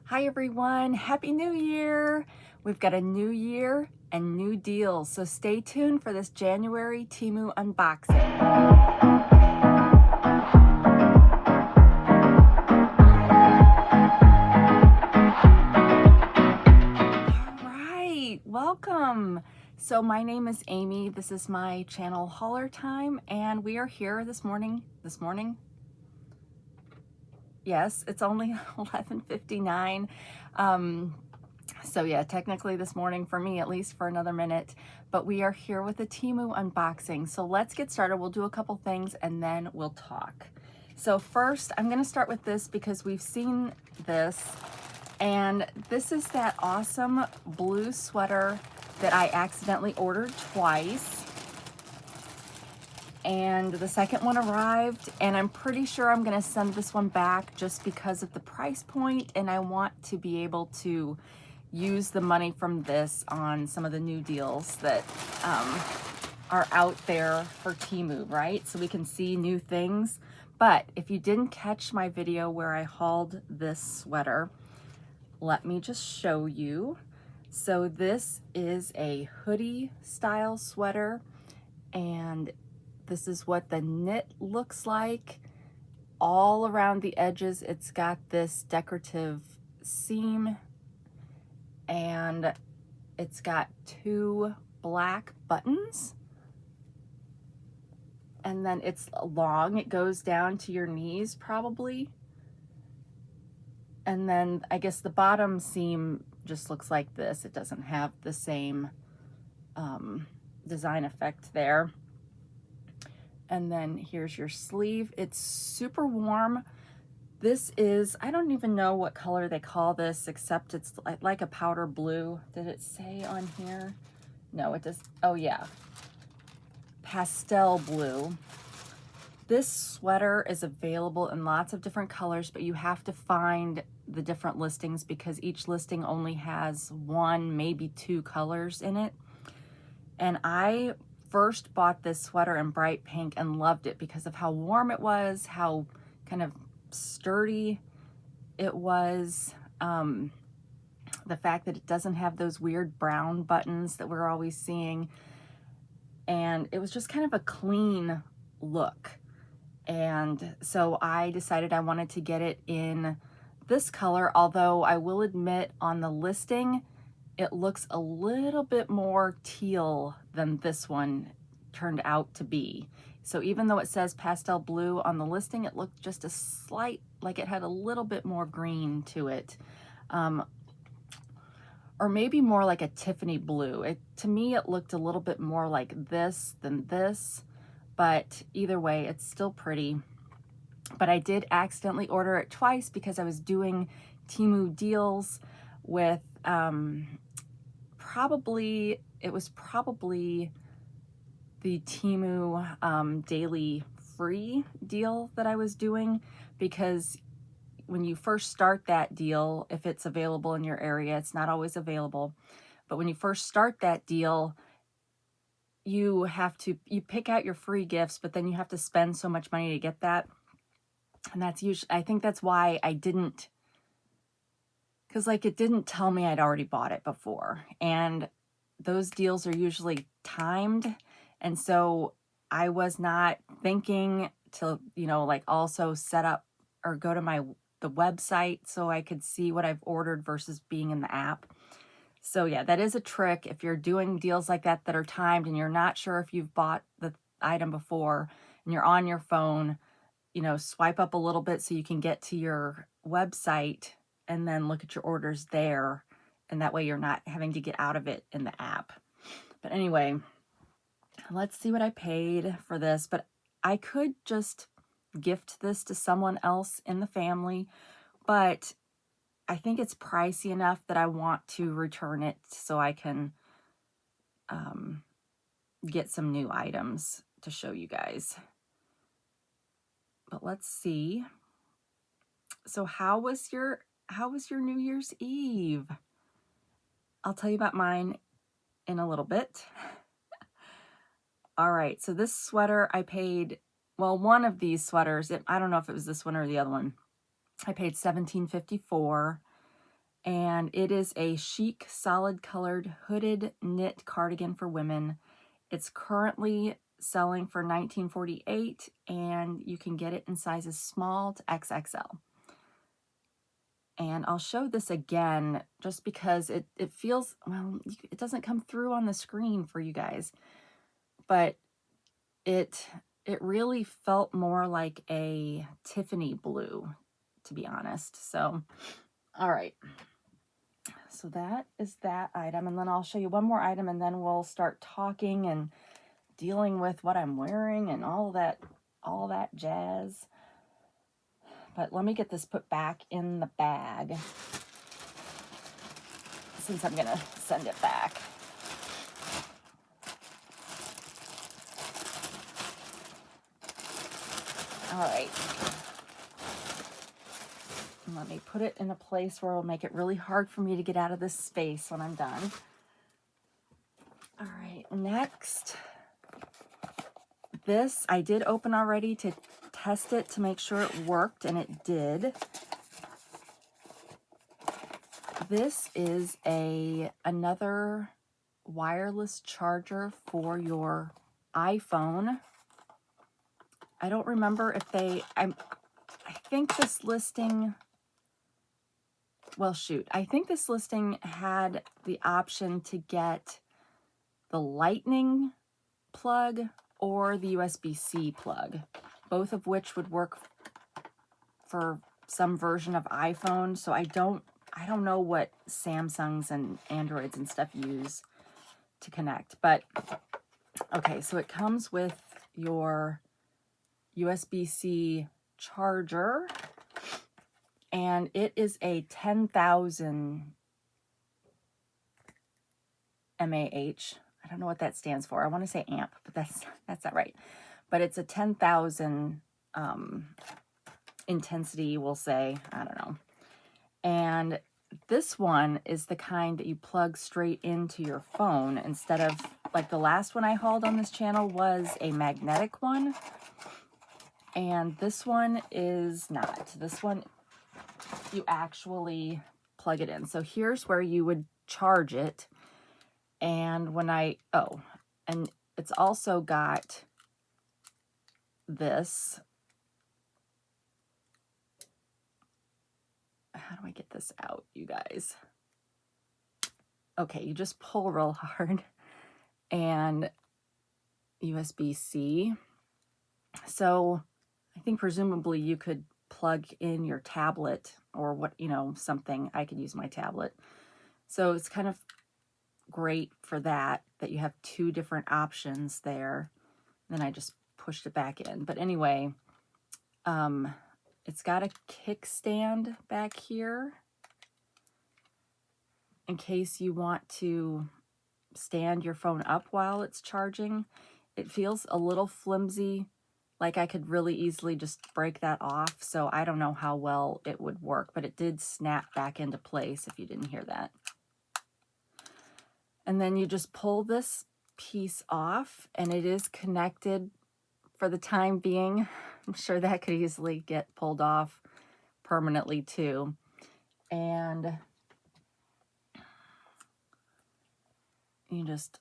Hi everyone, Happy New Year! We've got a new year and new deals, so stay tuned for this January Temu unboxing. All right, welcome! So my name is Amy, this is my channel Hauler Time, and we are here this morning. Yes, it's only 11:59. So yeah, technically this morning for me, at least for another minute, but we are here with a Temu unboxing. So let's get started. We'll do a couple things and then we'll talk. So first, I'm going to start with this because we've seen this, and this is that awesome blue sweater that I accidentally ordered twice. And the second one arrived, and I'm pretty sure I'm going to send this one back just because of the price point, and I want to be able to use the money from this on some of the new deals that are out there for Temu, right? So we can see new things. But if you didn't catch my video where I hauled this sweater, let me just show you. So this is a hoodie style sweater, and this is what the knit looks like. All around the edges, it's got this decorative seam, and it's got two black buttons. And then it's long, it goes down to your knees probably. And then I guess the bottom seam just looks like this. It doesn't have the same design effect there. And then here's your sleeve. It's super warm. This is, I don't even know what color they call this, except it's like a powder blue. Did it say on here? No, it does. Oh yeah, pastel blue. This sweater is available in lots of different colors, but you have to find the different listings because each listing only has one, maybe two colors in it. And I first bought this sweater in bright pink and loved it because of how warm it was, how kind of sturdy it was, the fact that it doesn't have those weird brown buttons that we're always seeing, and it was just kind of a clean look. And so I decided I wanted to get it in this color, although I will admit on the listing it looks a little bit more teal than this one turned out to be. So even though it says pastel blue on the listing, it looked just a slight, like it had a little bit more green to it. Or maybe more like a Tiffany blue. To me, it looked a little bit more like this than this, but either way, it's still pretty. But I did accidentally order it twice because I was doing Temu deals with, it was probably the Temu daily free deal that I was doing, because when you first start that deal, if it's available in your area, it's not always available, but when you first start that deal, you pick out your free gifts, but then you have to spend so much money to get that. And that's usually, I think that's why I didn't, because like it didn't tell me I'd already bought it before, and those deals are usually timed, and so I was not thinking to, like also set up or go to the website so I could see what I've ordered versus being in the app. So yeah, that is a trick if you're doing deals like that that are timed and you're not sure if you've bought the item before and you're on your phone, swipe up a little bit so you can get to your website and then look at your orders there. And that way you're not having to get out of it in the app. But anyway, let's see what I paid for this. But I could just gift this to someone else in the family, but I think it's pricey enough that I want to return it so I can get some new items to show you guys. But let's see. So how was your New Year's Eve? I'll tell you about mine in a little bit. All right, so this sweater I paid, well, one of these sweaters, I don't know if it was this one or the other one, I paid $17.54, And it is a chic, solid colored hooded knit cardigan for women. It's currently selling for $19.48, and you can get it in sizes small to XXL. And I'll show this again just because it feels, well, it doesn't come through on the screen for you guys, but it really felt more like a Tiffany blue, to be honest. So, all right. So that is that item. And then I'll show you one more item, and then we'll start talking and dealing with what I'm wearing and all that jazz. But let me get this put back in the bag, since I'm gonna send it back. All right. And let me put it in a place where it'll make it really hard for me to get out of this space when I'm done. All right, next, this I did open already to test it to make sure it worked, and it did. This is another wireless charger for your iPhone. I don't remember if I think this listing, well, shoot, I think this listing had the option to get the Lightning plug or the USB-C plug, both of which would work for some version of iPhone. So I don't know what Samsungs and Androids and stuff use to connect, but okay, so it comes with your USB-C charger, and it is a 10,000 mAh. I don't know what that stands for. I want to say amp, but that's not right. But it's a 10,000 intensity, we'll say. I don't know. And this one is the kind that you plug straight into your phone instead of, like, the last one I hauled on this channel was a magnetic one. And this one is not. This one, you actually plug it in. So here's where you would charge it. And when and it's also got this. How do I get this out, you guys? Okay, you just pull real hard, and USB-C. So I think presumably you could plug in your tablet or what, something. I could use my tablet. So it's kind of great for that you have two different options there. Then I just pushed it back in. But anyway, it's got a kickstand back here in case you want to stand your phone up while it's charging. It feels a little flimsy, like I could really easily just break that off. So I don't know how well it would work, but it did snap back into place if you didn't hear that. And then you just pull this piece off, and it is connected for the time being. I'm sure that could easily get pulled off permanently too. And you just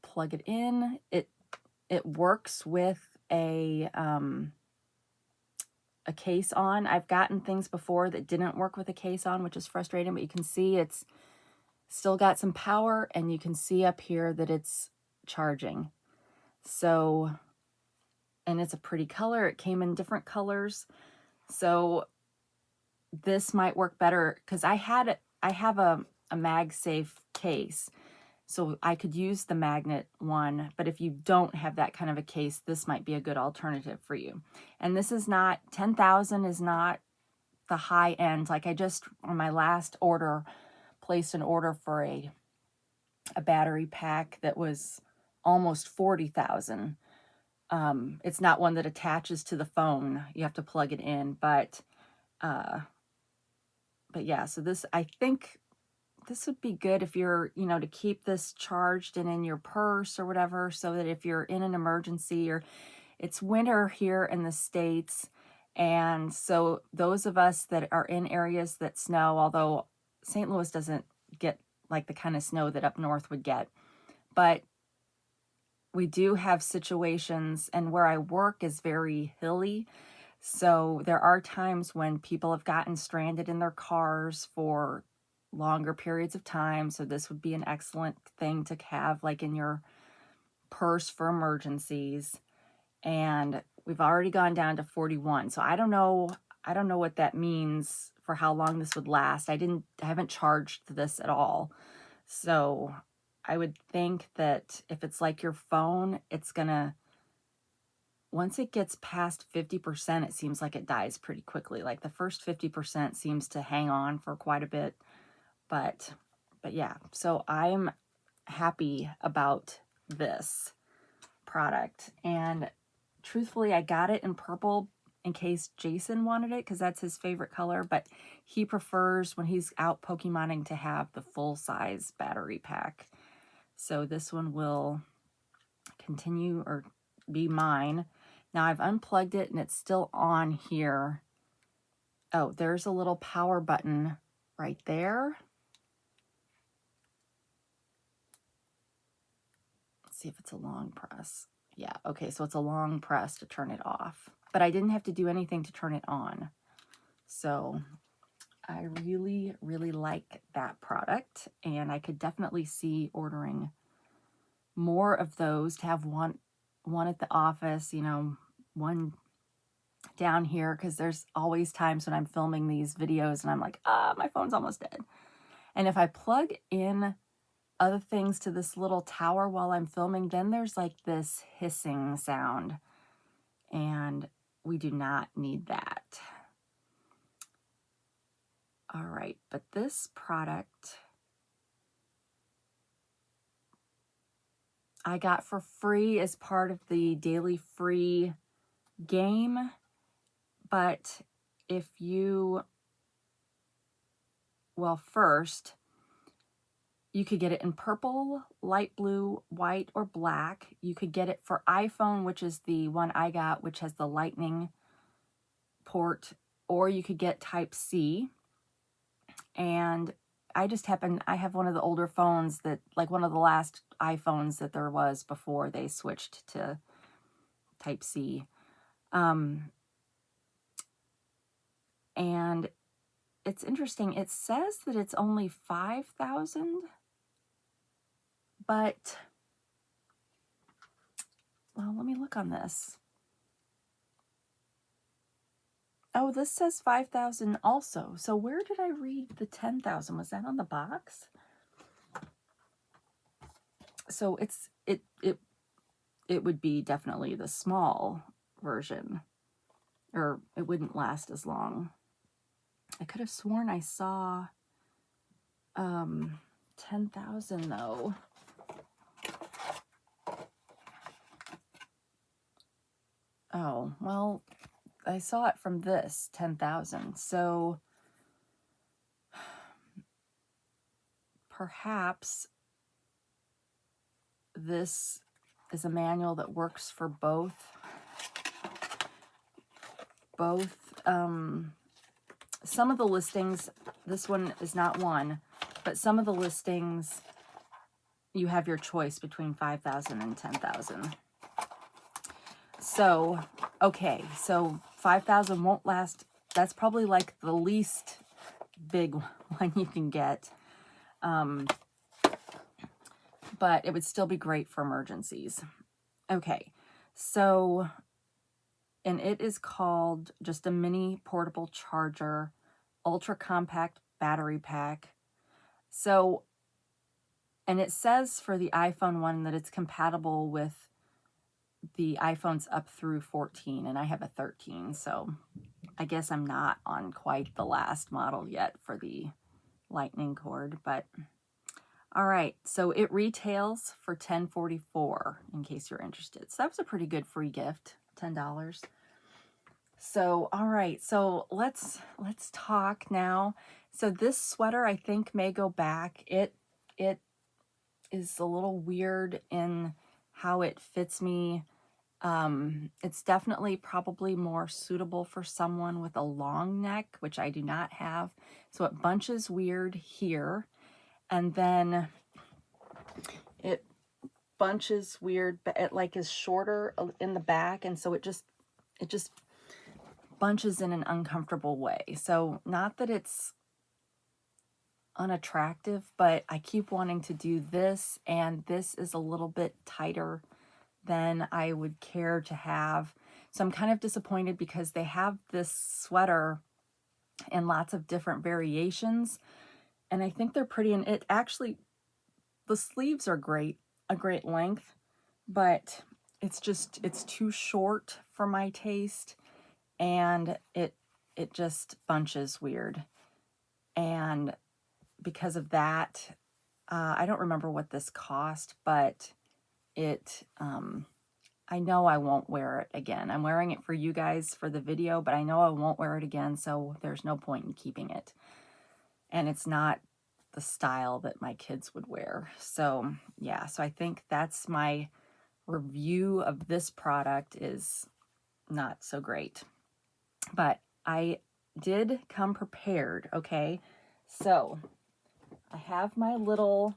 plug it in. It works with a case on. I've gotten things before that didn't work with a case on, which is frustrating, but you can see it's still got some power, and you can see up here that it's charging. So, and it's a pretty color. It came in different colors. So this might work better because I have a MagSafe case. So I could use the magnet one, but if you don't have that kind of a case, this might be a good alternative for you. And this is not, 10,000 is not the high end. Like I just, on my last order, placed an order for a battery pack that was almost 40,000. It's not one that attaches to the phone. You have to plug it in, but yeah, so this, I think this would be good if you're, to keep this charged and in your purse or whatever, so that if you're in an emergency, or it's winter here in the States. And so those of us that are in areas that snow, although St. Louis doesn't get like the kind of snow that up north would get, but we do have situations, and where I work is very hilly. So there are times when people have gotten stranded in their cars for longer periods of time. So this would be an excellent thing to have like in your purse for emergencies. And we've already gone down to 41. So I don't know what that means for how long this would last. I haven't charged this at all. So I would think that if it's like your phone, it's gonna, once it gets past 50%, it seems like it dies pretty quickly. Like the first 50% seems to hang on for quite a bit. But yeah, so I'm happy about this product. And truthfully, I got it in purple in case Jason wanted it, because that's his favorite color, but he prefers when he's out Pokemoning to have the full-size battery pack. So this one will continue or be mine. Now I've unplugged it and it's still on here. Oh, there's a little power button right there. Let's see if it's a long press. Yeah, okay, so it's a long press to turn it off. But I didn't have to do anything to turn it on. So I really, really like that product, and I could definitely see ordering more of those, to have one at the office, you know, one down here, because there's always times when I'm filming these videos and I'm like, my phone's almost dead. And if I plug in other things to this little tower while I'm filming, then there's like this hissing sound, and we do not need that. All right, but this product I got for free as part of the daily free game. But if you, well, first, you could get it in purple, light blue, white, or black. You could get it for iPhone, which is the one I got, which has the lightning port, or you could get Type-C. And I just I have one of the older phones that, like one of the last iPhones that there was before they switched to Type-C. And it's interesting. It says that it's only 5,000, but, well, let me look on this. Oh, this says 5,000 also. So where did I read the 10,000? Was that on the box? So it would be definitely the small version, or it wouldn't last as long. I could have sworn I saw 10,000 though. Oh, well, I saw it from this 10,000. So perhaps this is a manual that works for both some of the listings. This one is not one, but some of the listings you have your choice between 5,000 and 10,000. So, okay, so 5,000 won't last. That's probably like the least big one you can get. But it would still be great for emergencies. Okay, so, and it is called just a mini portable charger, ultra compact battery pack. So, and it says for the iPhone one that it's compatible with the iPhones up through 14, and I have a 13, so I guess I'm not on quite the last model yet for the lightning cord, but all right, so it retails for $10.44 in case you're interested. So that was a pretty good free gift, $10. So, all right, so let's talk now. So this sweater I think may go back. It is a little weird in how it fits me. It's definitely probably more suitable for someone with a long neck, which I do not have. So it bunches weird here, and then it bunches weird, but it like is shorter in the back, and so it just bunches in an uncomfortable way. So not that it's unattractive, but I keep wanting to do this, and this is a little bit tighter than I would care to have. So I'm kind of disappointed because they have this sweater in lots of different variations, and I think they're pretty, and it actually, the sleeves are great, a great length, but it's too short for my taste, and it just bunches weird. And because of that, I don't remember what this cost, but it, I know I won't wear it again. I'm wearing it for you guys for the video, but I know I won't wear it again, so there's no point in keeping it. And it's not the style that my kids would wear. So yeah, so I think that's my review of this product, is not so great. But I did come prepared, okay? So I have my little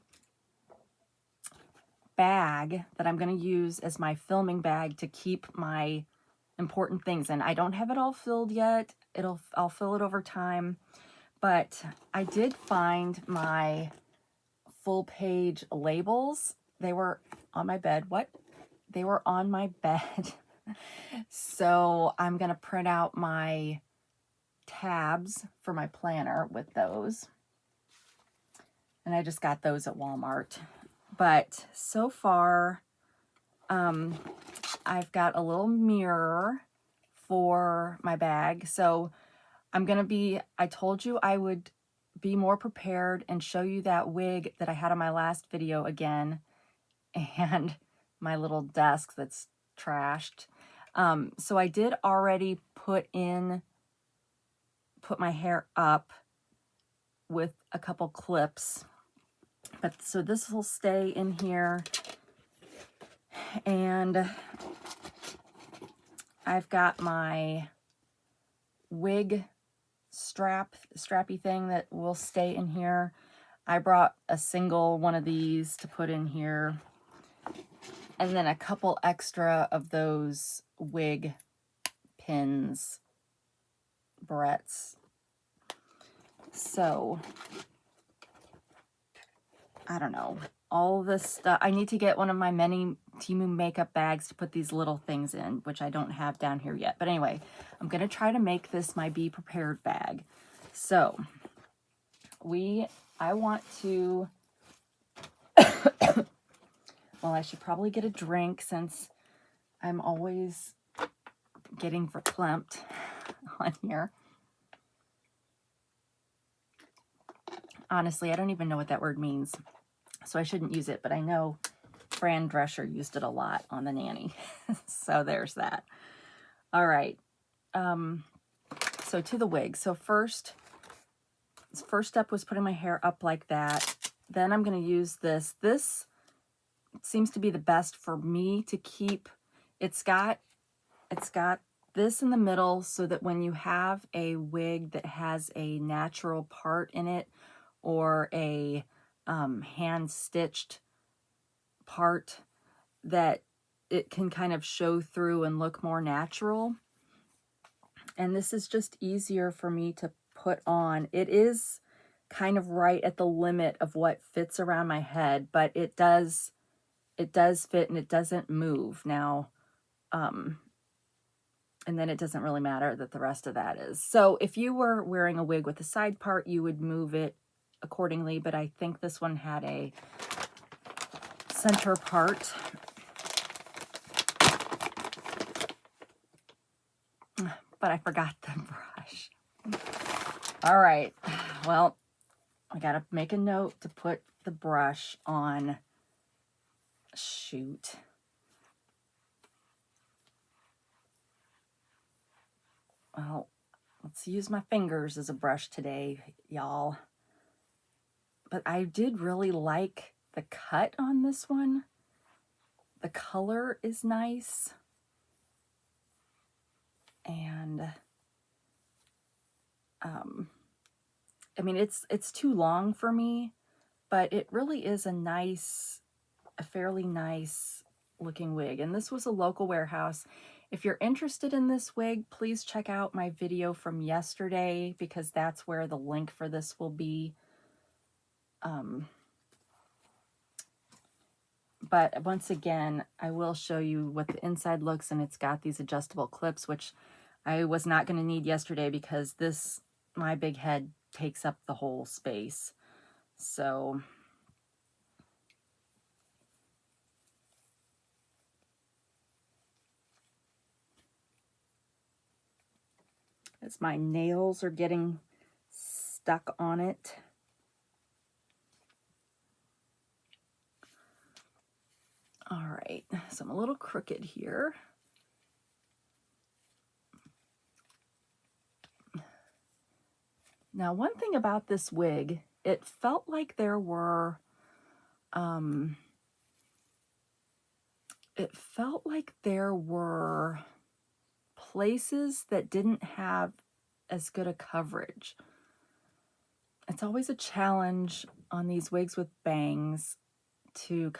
bag that I'm going to use as my filming bag to keep my important things in. I don't have it all filled yet. I'll fill it over time. But I did find my full page labels. They were on my bed. What? They were on my bed. So I'm going to print out my tabs for my planner with those. And I just got those at Walmart. But so far, I've got a little mirror for my bag. So I'm going to be, I told you I would be more prepared and show you that wig that I had on my last video again, and my little desk that's trashed. So I did already put my hair up with a couple clips, but so this will stay in here, and I've got my wig strappy thing that will stay in here. I brought a single one of these to put in here, and then a couple extra of those wig pins, barrettes. So I don't know, all this stuff. I need to get one of my many Temu makeup bags to put these little things in, which I don't have down here yet. But anyway, I'm going to try to make this my Be Prepared bag. So I want to, well, I should probably get a drink since I'm always getting verklempt on here. Honestly, I don't even know what that word means, so I shouldn't use it, but I know Fran Drescher used it a lot on The Nanny. So there's that. All right. So to the wig. So first step was putting my hair up like that. Then I'm going to use this. This seems to be the best for me to keep. It's got this in the middle so that when you have a wig that has a natural part in it, or a hand-stitched part, that it can kind of show through and look more natural. And this is just easier for me to put on. It is kind of right at the limit of what fits around my head, but it does fit, and it doesn't move. Now, and then it doesn't really matter that the rest of that is. So if you were wearing a wig with a side part, you would move it accordingly, but I think this one had a center part. But I forgot the brush. All right, well, I gotta make a note to put the brush on. Shoot. Well, let's use my fingers as a brush today, y'all. But I did really like the cut on this one. The color is nice. And I mean, it's too long for me, but it really is a fairly nice looking wig. And this was a local warehouse. If you're interested in this wig, please check out my video from yesterday, because that's where the link for this will be. But once again, I will show you what the inside looks, and it's got these adjustable clips, which I was not going to need yesterday because my big head takes up the whole space. So as my nails are getting stuck on it. All right, so I'm a little crooked here. Now, one thing about this wig, it felt like there were, places that didn't have as good a coverage. It's always a challenge on these wigs with bangs to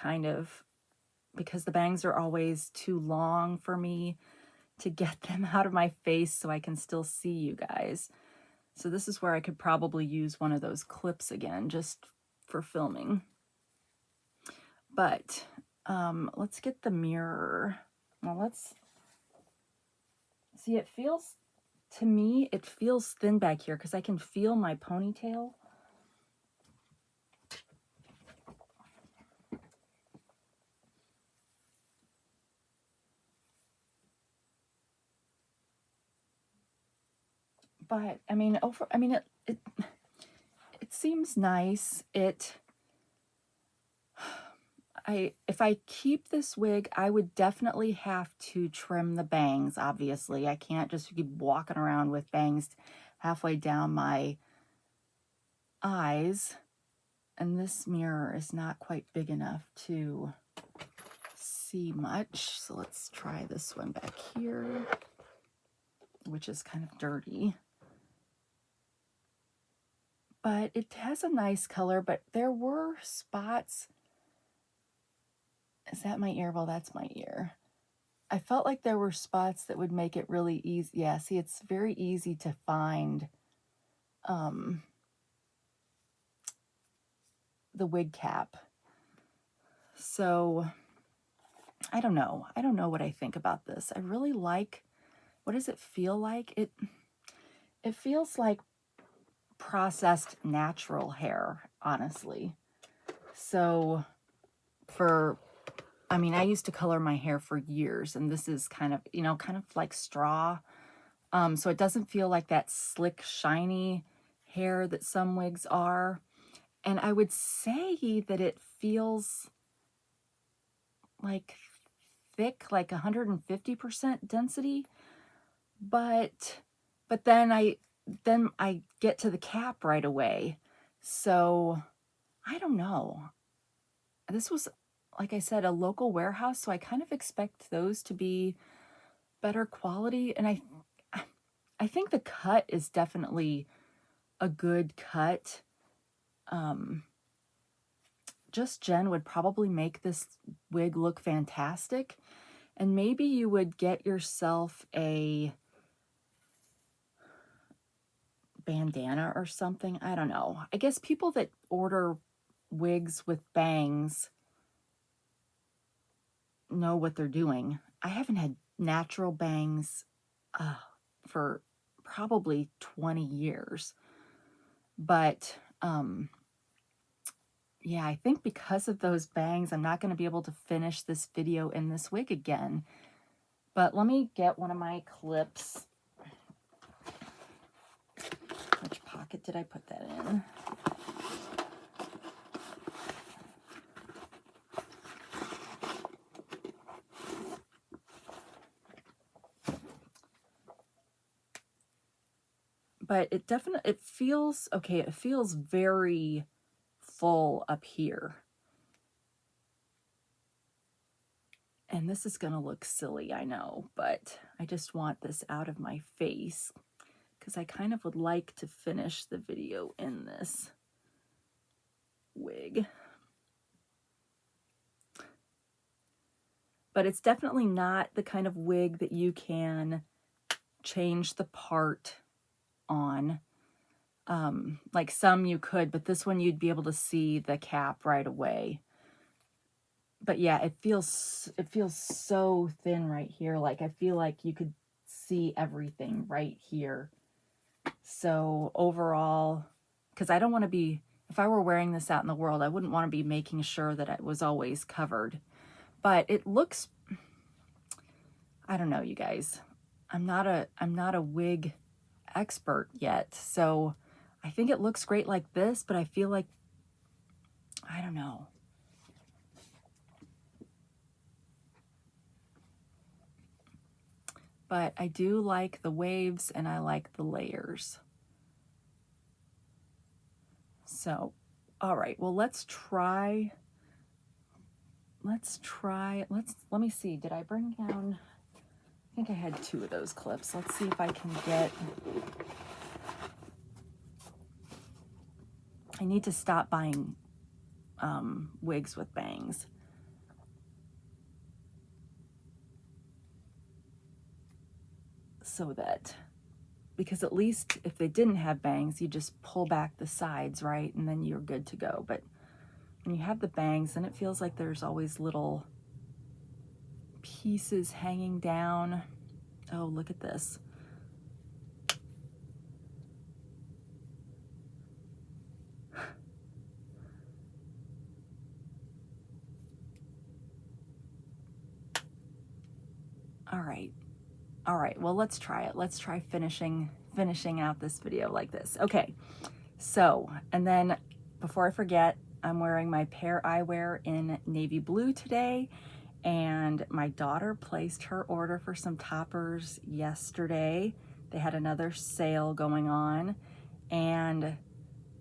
because the bangs are always too long for me to get them out of my face so I can still see you guys. So this is where I could probably use one of those clips again, just for filming. But let's get the mirror. Well, let's see. To me, it feels thin back here because I can feel my ponytail. But I mean, it seems nice. If I keep this wig, I would definitely have to trim the bangs, obviously. I can't just keep walking around with bangs halfway down my eyes. And this mirror is not quite big enough to see much. So let's try this one back here, which is kind of dirty. But it has a nice color, but there were spots. Is that my ear? Well, that's my ear. I felt like there were spots that would make it really easy. Yeah, see, it's very easy to find the wig cap. So I don't know. I don't know what I think about this. I really like, what does it feel like? It feels like processed natural hair, honestly. So I used to color my hair for years, and this is kind of like straw. So it doesn't feel like that slick, shiny hair that some wigs are. And I would say that it feels like thick, like 150% density. But then I get to the cap right away. So I don't know. This was, like I said, a local warehouse, so I kind of expect those to be better quality. And I think the cut is definitely a good cut. Just Jen would probably make this wig look fantastic. And maybe you would get yourself a bandana or something. I don't know. I guess people that order wigs with bangs know what they're doing. I haven't had natural bangs for probably 20 years. But yeah, I think because of those bangs, I'm not going to be able to finish this video in this wig again. But let me get one of my clips. Which pocket did I put that in? But it feels, okay, it feels very full up here. And this is gonna look silly, I know, but I just want this out of my face because I kind of would like to finish the video in this wig. But it's definitely not the kind of wig that you can change the part on. Like some you could, but this one you'd be able to see the cap right away. But yeah, it feels so thin right here. Like I feel like you could see everything right here. So overall, because I don't want to be, if I were wearing this out in the world, I wouldn't want to be making sure that it was always covered. But it looks, I don't know, you guys. I'm not a wig expert yet, so I think it looks great like this, but I feel like, I don't know. But I do like the waves and I like the layers. So, all right, well, let me see, did I bring down, I think I had 2 of those clips. Let's see if I can get, I need to stop buying wigs with bangs. So that, because at least if they didn't have bangs, you just pull back the sides, right? And then you're good to go. But when you have the bangs, then it feels like there's always little pieces hanging down. Oh, look at this. All right. All right, well, let's try it. Let's try finishing out this video like this. Okay, so, and then before I forget, I'm wearing my pear eyewear in navy blue today, and my daughter placed her order for some toppers yesterday. They had another sale going on, and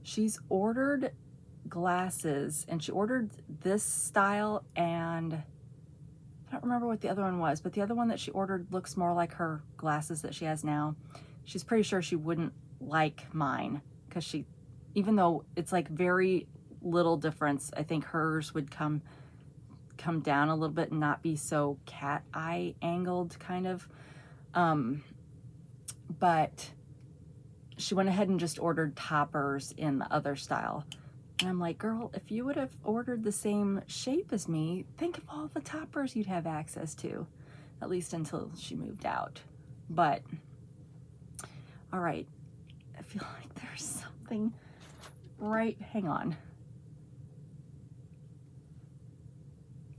she's ordered glasses, and she ordered this style, and I don't remember what the other one was, but the other one that she ordered looks more like her glasses that she has now. She's pretty sure she wouldn't like mine because she, even though it's like very little difference, I think hers would come down a little bit and not be so cat eye angled kind of. But she went ahead and just ordered toppers in the other style. And I'm like, girl, if you would have ordered the same shape as me, think of all the toppers you'd have access to, at least until she moved out. But, all right, I feel like there's something right, hang on.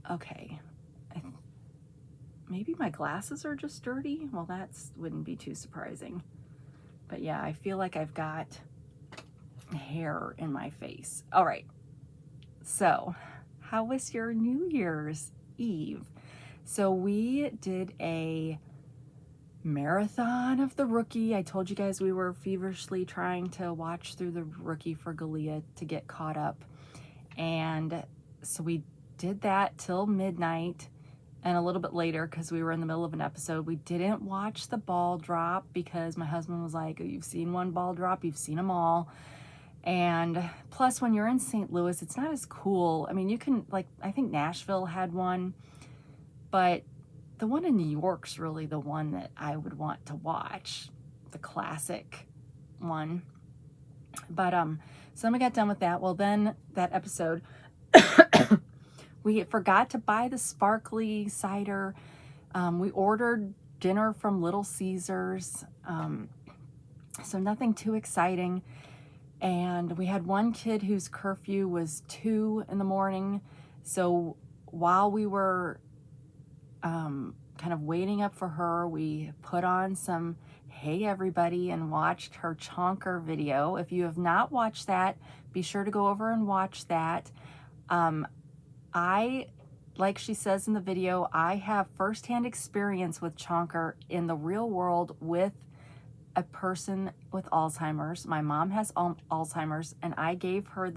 Okay, maybe my glasses are just dirty. Well, that wouldn't be too surprising. But yeah, I feel like I've got hair in my face. All right, so how was your New Year's Eve? So we did a marathon of The Rookie. I told you guys we were feverishly trying to watch through The Rookie for Galia to get caught up, and so we did that till midnight and a little bit later because we were in the middle of an episode. We didn't watch the ball drop because my husband was like, oh, you've seen one ball drop, you've seen them all. And plus, when you're in St. Louis, it's not as cool. I mean, you can, like, I think Nashville had one, but the one in New York's really the one that I would want to watch, the classic one. But so then we got done with that. Well, then that episode, we forgot to buy the sparkly cider. We ordered dinner from Little Caesars, so nothing too exciting. And we had one kid whose curfew was 2 in the morning. So while we were kind of waiting up for her, we put on some Hey Everybody and watched her Chonker video. If you have not watched that, be sure to go over and watch that. Like she says in the video, I have firsthand experience with Chonker in the real world with a person with Alzheimer's. My mom has Alzheimer's, and I gave her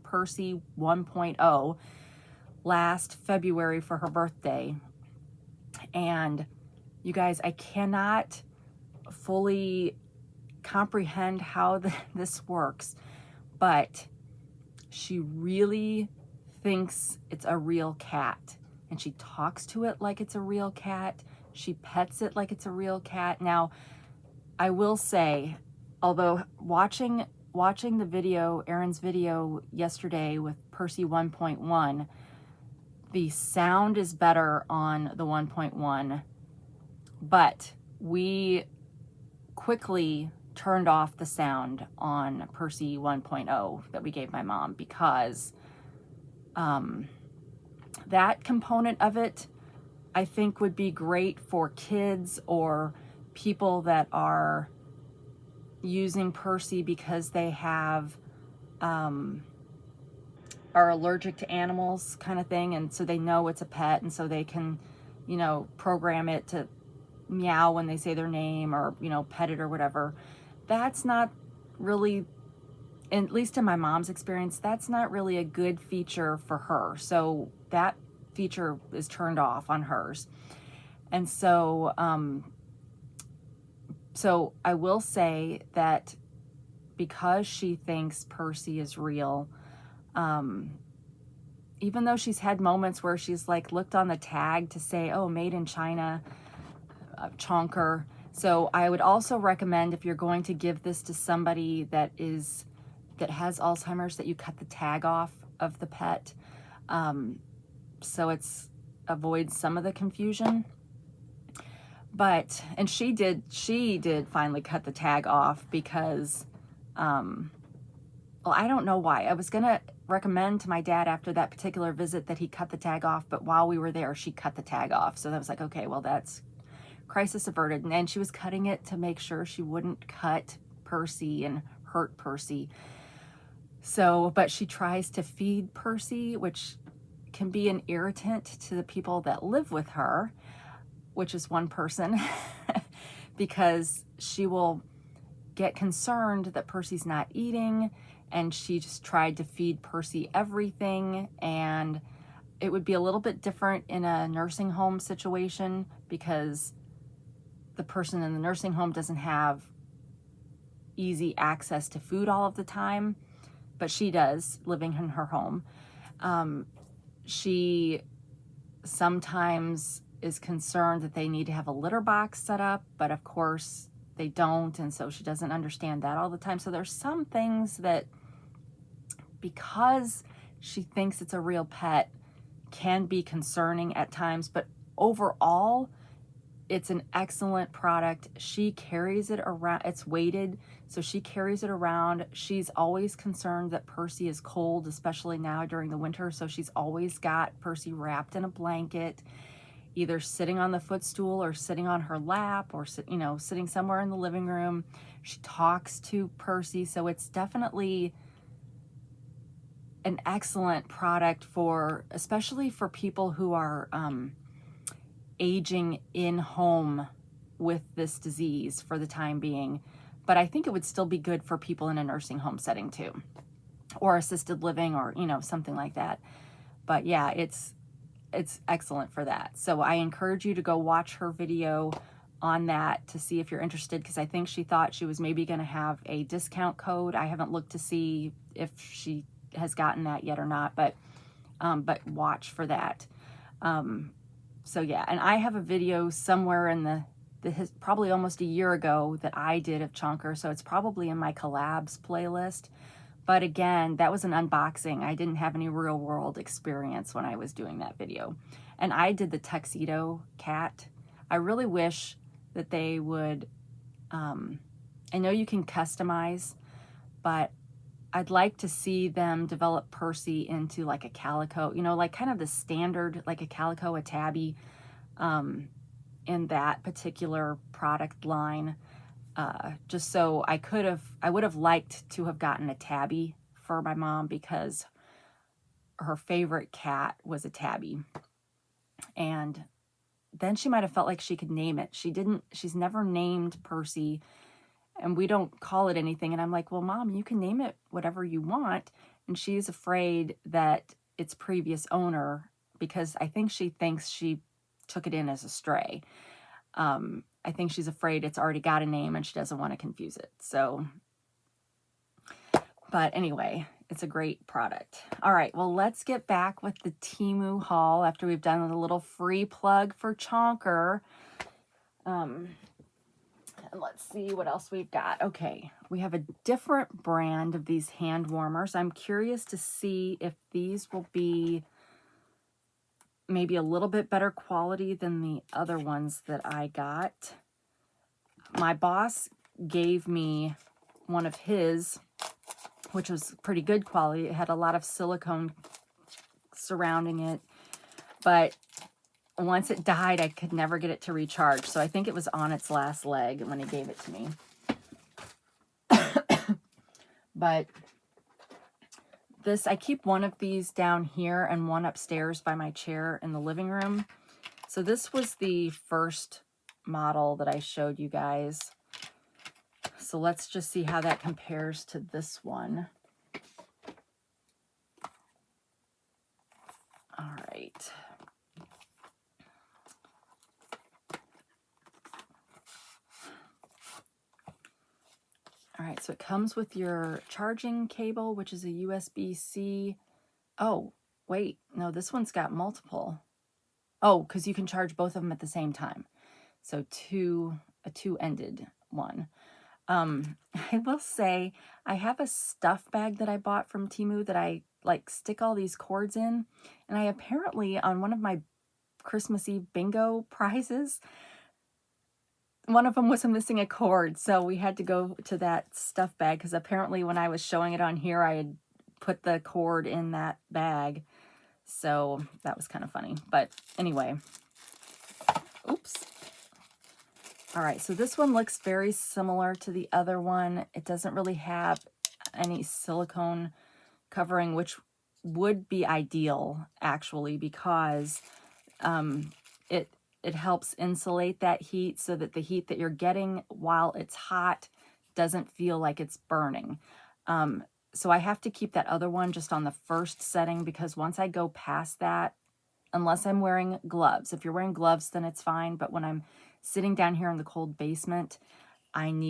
Percy 1.0 last February for her birthday. And you guys, I cannot fully comprehend how this works, but she really thinks it's a real cat, and she talks to it like it's a real cat. She pets it like it's a real cat. Now, I will say, although watching the video, Erin's video yesterday with Percy 1.1, the sound is better on the 1.1, but we quickly turned off the sound on Percy 1.0 that we gave my mom, because that component of it, I think, would be great for kids or people that are using Percy because they have are allergic to animals, kind of thing, and so they know it's a pet, and so they can, you know, program it to meow when they say their name, or, you know, pet it or whatever. That's not really, at least in my mom's experience, that's not really a good feature for her. So that feature is turned off on hers. And so so I will say that because she thinks Percy is real, even though she's had moments where she's like looked on the tag to say, oh, made in China, Chonker. So I would also recommend, if you're going to give this to somebody that has Alzheimer's, that you cut the tag off of the pet, so it's avoids some of the confusion. But, and she did finally cut the tag off, because well, I don't know why. I was gonna recommend to my dad after that particular visit that he cut the tag off, but while we were there, she cut the tag off. So that was like, okay, well, that's crisis averted. And then she was cutting it to make sure she wouldn't cut Percy and hurt Percy. So, but she tries to feed Percy, which can be an irritant to the people that live with her, which is one person, because she will get concerned that Percy's not eating, and she just tried to feed Percy everything. And it would be a little bit different in a nursing home situation, because the person in the nursing home doesn't have easy access to food all of the time, but she does, living in her home. She sometimes is concerned that they need to have a litter box set up, but of course they don't, and so she doesn't understand that all the time. So there's some things that, because she thinks it's a real pet, can be concerning at times, but overall, it's an excellent product. She carries it around. It's weighted, so she carries it around. She's always concerned that Percy is cold, especially now during the winter, so she's always got Percy wrapped in a blanket, either sitting on the footstool or sitting on her lap, or you know, sitting somewhere in the living room. She talks to Percy, so it's definitely an excellent product for, especially for people who are aging in home with this disease for the time being. But I think it would still be good for people in a nursing home setting too, or assisted living, or, you know, something like that. But yeah, it's excellent for that. So I encourage you to go watch her video on that to see if you're interested, because I think she thought she was maybe going to have a discount code. I haven't looked to see if she has gotten that yet or not, but watch for that. So yeah, and I have a video somewhere in the probably almost a year ago that I did of Chonker, so it's probably in my collabs playlist. But again, that was an unboxing. I didn't have any real world experience when I was doing that video. And I did the tuxedo cat. I really wish that they would, I know you can customize, but I'd like to see them develop Percy into like a calico, you know, like kind of the standard, like a calico, a tabby, in that particular product line. Just so I would have liked to have gotten a tabby for my mom, because her favorite cat was a tabby. And then she might have felt like she could name it. She's never named Percy, and we don't call it anything. And I'm like, well, Mom, you can name it whatever you want. And she's afraid that its previous owner because I think she thinks she took it in as a stray. I think she's afraid it's already got a name and she doesn't want to confuse it. So, but anyway, it's a great product. All right, well, let's get back with the Temu haul after we've done a little free plug for Chonker. And let's see what else we've got. Okay, we have a different brand of these hand warmers. I'm curious to see if these will be maybe a little bit better quality than the other ones that I got. My boss gave me one of his, which was pretty good quality. It had a lot of silicone surrounding it, but once it died, I could never get it to recharge. So I think it was on its last leg when he gave it to me. But this, I keep one of these down here and one upstairs by my chair in the living room. So this was the first model that I showed you guys. So let's just see how that compares to this one. All right. All right, so it comes with your charging cable, which is a USB-C. Oh, wait, no, this one's got multiple. Oh, because you can charge both of them at the same time. So a two-ended one. I will say I have a stuff bag that I bought from Temu that I like stick all these cords in. And I apparently, on one of my Christmas Eve bingo prizes, one of them was missing a cord. So we had to go to that stuff bag because apparently when I was showing it on here, I had put the cord in that bag. So that was kind of funny. But anyway, oops. All right, so this one looks very similar to the other one. It doesn't really have any silicone covering, which would be ideal actually, because it helps insulate that heat so that the heat that you're getting while it's hot doesn't feel like it's burning. So I have to keep that other one just on the first setting, because once I go past that, unless I'm wearing gloves, if you're wearing gloves, then it's fine. But when I'm sitting down here in the cold basement, I'm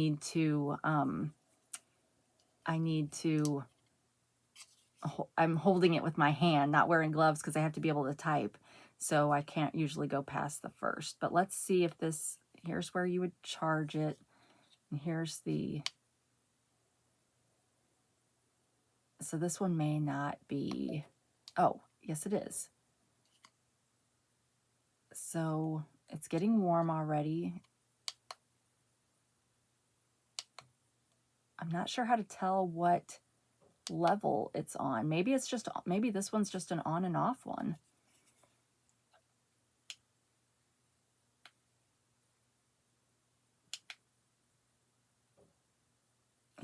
holding it with my hand, not wearing gloves because I have to be able to type. So I can't usually go past the first. But let's see if this, here's where you would charge it. And here's the, so this one may not be, oh, yes it is. So it's getting warm already. I'm not sure how to tell what level it's on. Maybe it's just, maybe this one's just an on and off one.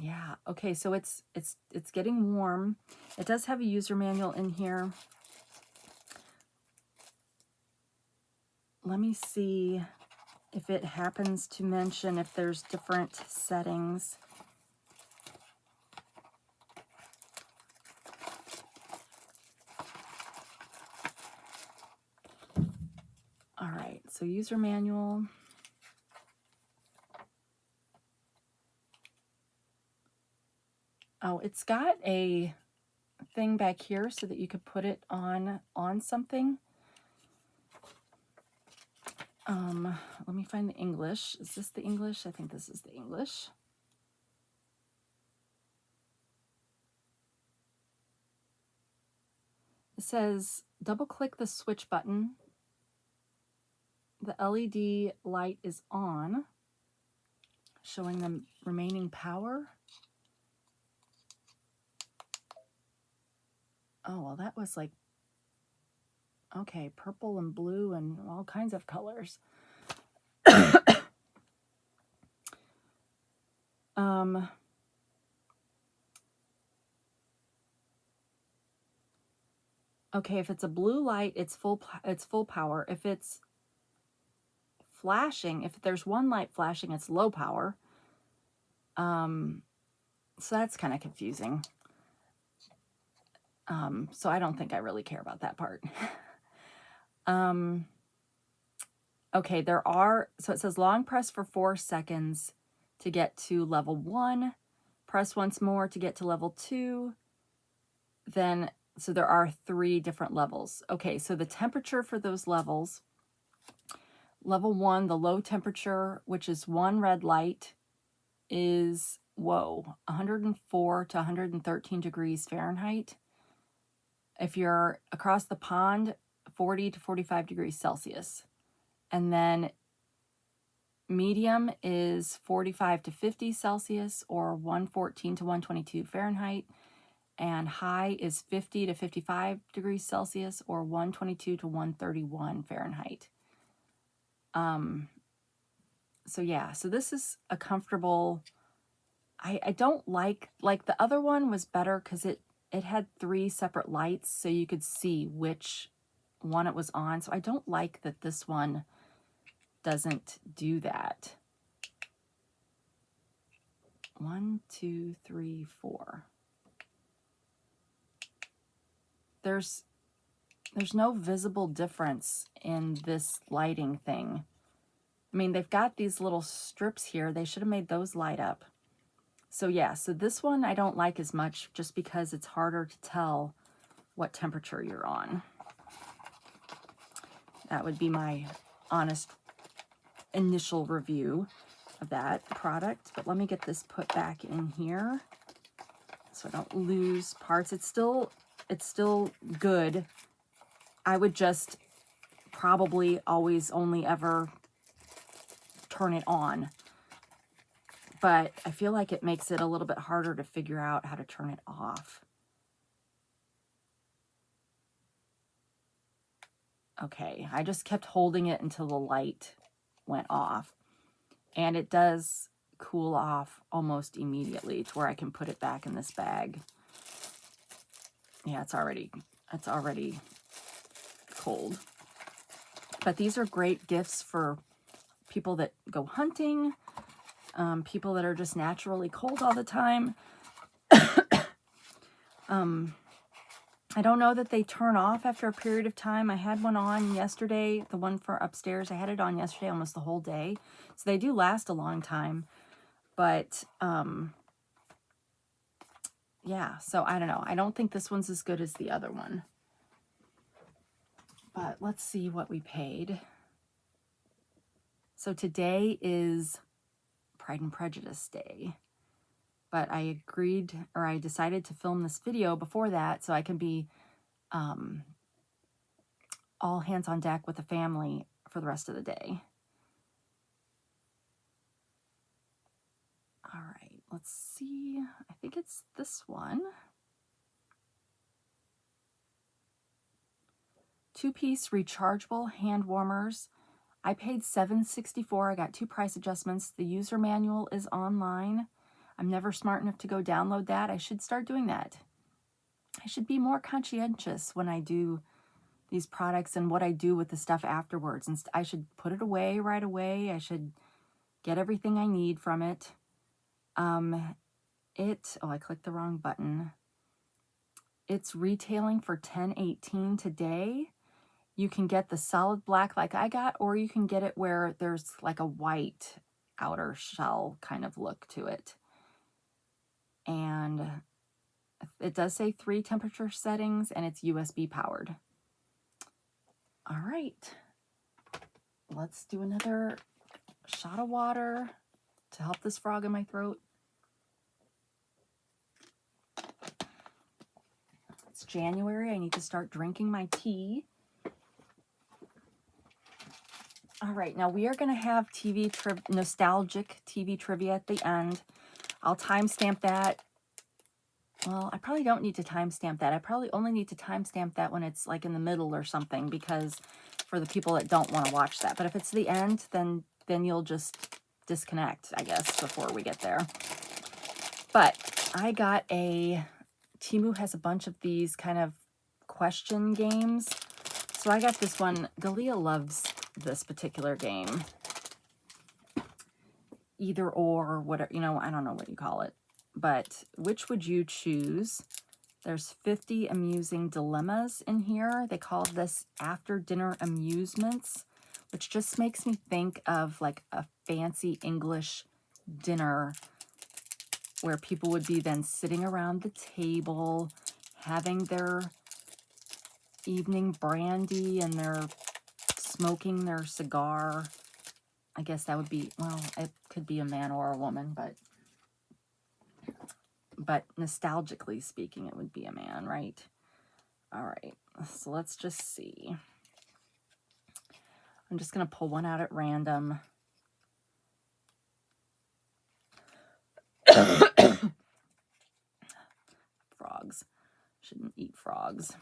Yeah, okay, so it's getting warm. It does have a user manual in here. Let me see if it happens to mention if there's different settings. All right, so user manual. Oh, it's got a thing back here so that you could put it on something. Let me find the English. Is this the English? I think this is the English. It says, double click the switch button. The LED light is on, showing the remaining power. Oh, well, that was like, okay, purple and blue and all kinds of colors. Okay, if it's a blue light, it's full power. If it's flashing, if there's one light flashing, it's low power. So that's kind of confusing. So I don't think I really care about that part. Okay, so it says long press for 4 seconds to get to level 1, press once more to get to level 2, then, so there are 3 different levels. Okay, so the temperature for those levels, level 1, the low temperature, which is 1 red light, is, 104 to 113 degrees Fahrenheit. If you're across the pond, 40 to 45 degrees Celsius. And then medium is 45 to 50 Celsius, or 114 to 122 Fahrenheit. And high is 50 to 55 degrees Celsius, or 122 to 131 Fahrenheit. So yeah, so this is a comfortable, I don't like the other one was better because it had 3 separate lights so you could see which one it was on. So I don't like that this one doesn't do that. 1, 2, 3, 4. There's no visible difference in this lighting thing. I mean, they've got these little strips here. They should have made those light up. So yeah, so this one I don't like as much just because it's harder to tell what temperature you're on. That would be my honest initial review of that product. But let me get this put back in here so I don't lose parts. It's still good. I would just probably always only ever turn it on. But I feel like it makes it a little bit harder to figure out how to turn it off. Okay, I just kept holding it until the light went off. And it does cool off almost immediately to where I can put it back in this bag. Yeah, it's already cold. But these are great gifts for people that go hunting, people that are just naturally cold all the time. I don't know that they turn off after a period of time. I had one on yesterday, the one for upstairs. I had it on yesterday almost the whole day. So they do last a long time. But, yeah, so I don't know. I don't think this one's as good as the other one. But let's see what we paid. So today is Pride and Prejudice Day. But I decided to film this video before that so I can be all hands on deck with the family for the rest of the day. All right, let's see. I think it's this one. 2-piece rechargeable hand warmers. I paid $7.64. I got 2 price adjustments. The user manual is online. I'm never smart enough to go download that. I should start doing that. I should be more conscientious when I do these products and what I do with the stuff afterwards. And I should put it away right away. I should get everything I need from it. I clicked the wrong button. It's retailing for $10.18 today. You can get the solid black like I got, or you can get it where there's like a white outer shell kind of look to it. And it does say 3 temperature settings, and it's USB powered. All right, let's do another shot of water to help this frog in my throat. It's January. I need to start drinking my tea. All right, now we are going to have nostalgic TV trivia at the end. I'll timestamp that. Well, I probably don't need to timestamp that. I probably only need to timestamp that when it's like in the middle or something, because for the people that don't want to watch that. But if it's the end, then you'll just disconnect, I guess, before we get there. But I got Temu has a bunch of these kind of question games. So I got this one. Dalia loves this particular game. Either or, whatever, I don't know what you call it. But which would you choose? There's 50 amusing dilemmas in here. They call this after dinner amusements, which just makes me think of like a fancy English dinner where people would be then sitting around the table, having their evening brandy and they're smoking their cigar. I guess that would be, well, it could be a man or a woman, but nostalgically speaking, it would be a man, right? All right, so let's just see. I'm just going to pull one out at random. Frogs. Shouldn't eat frogs.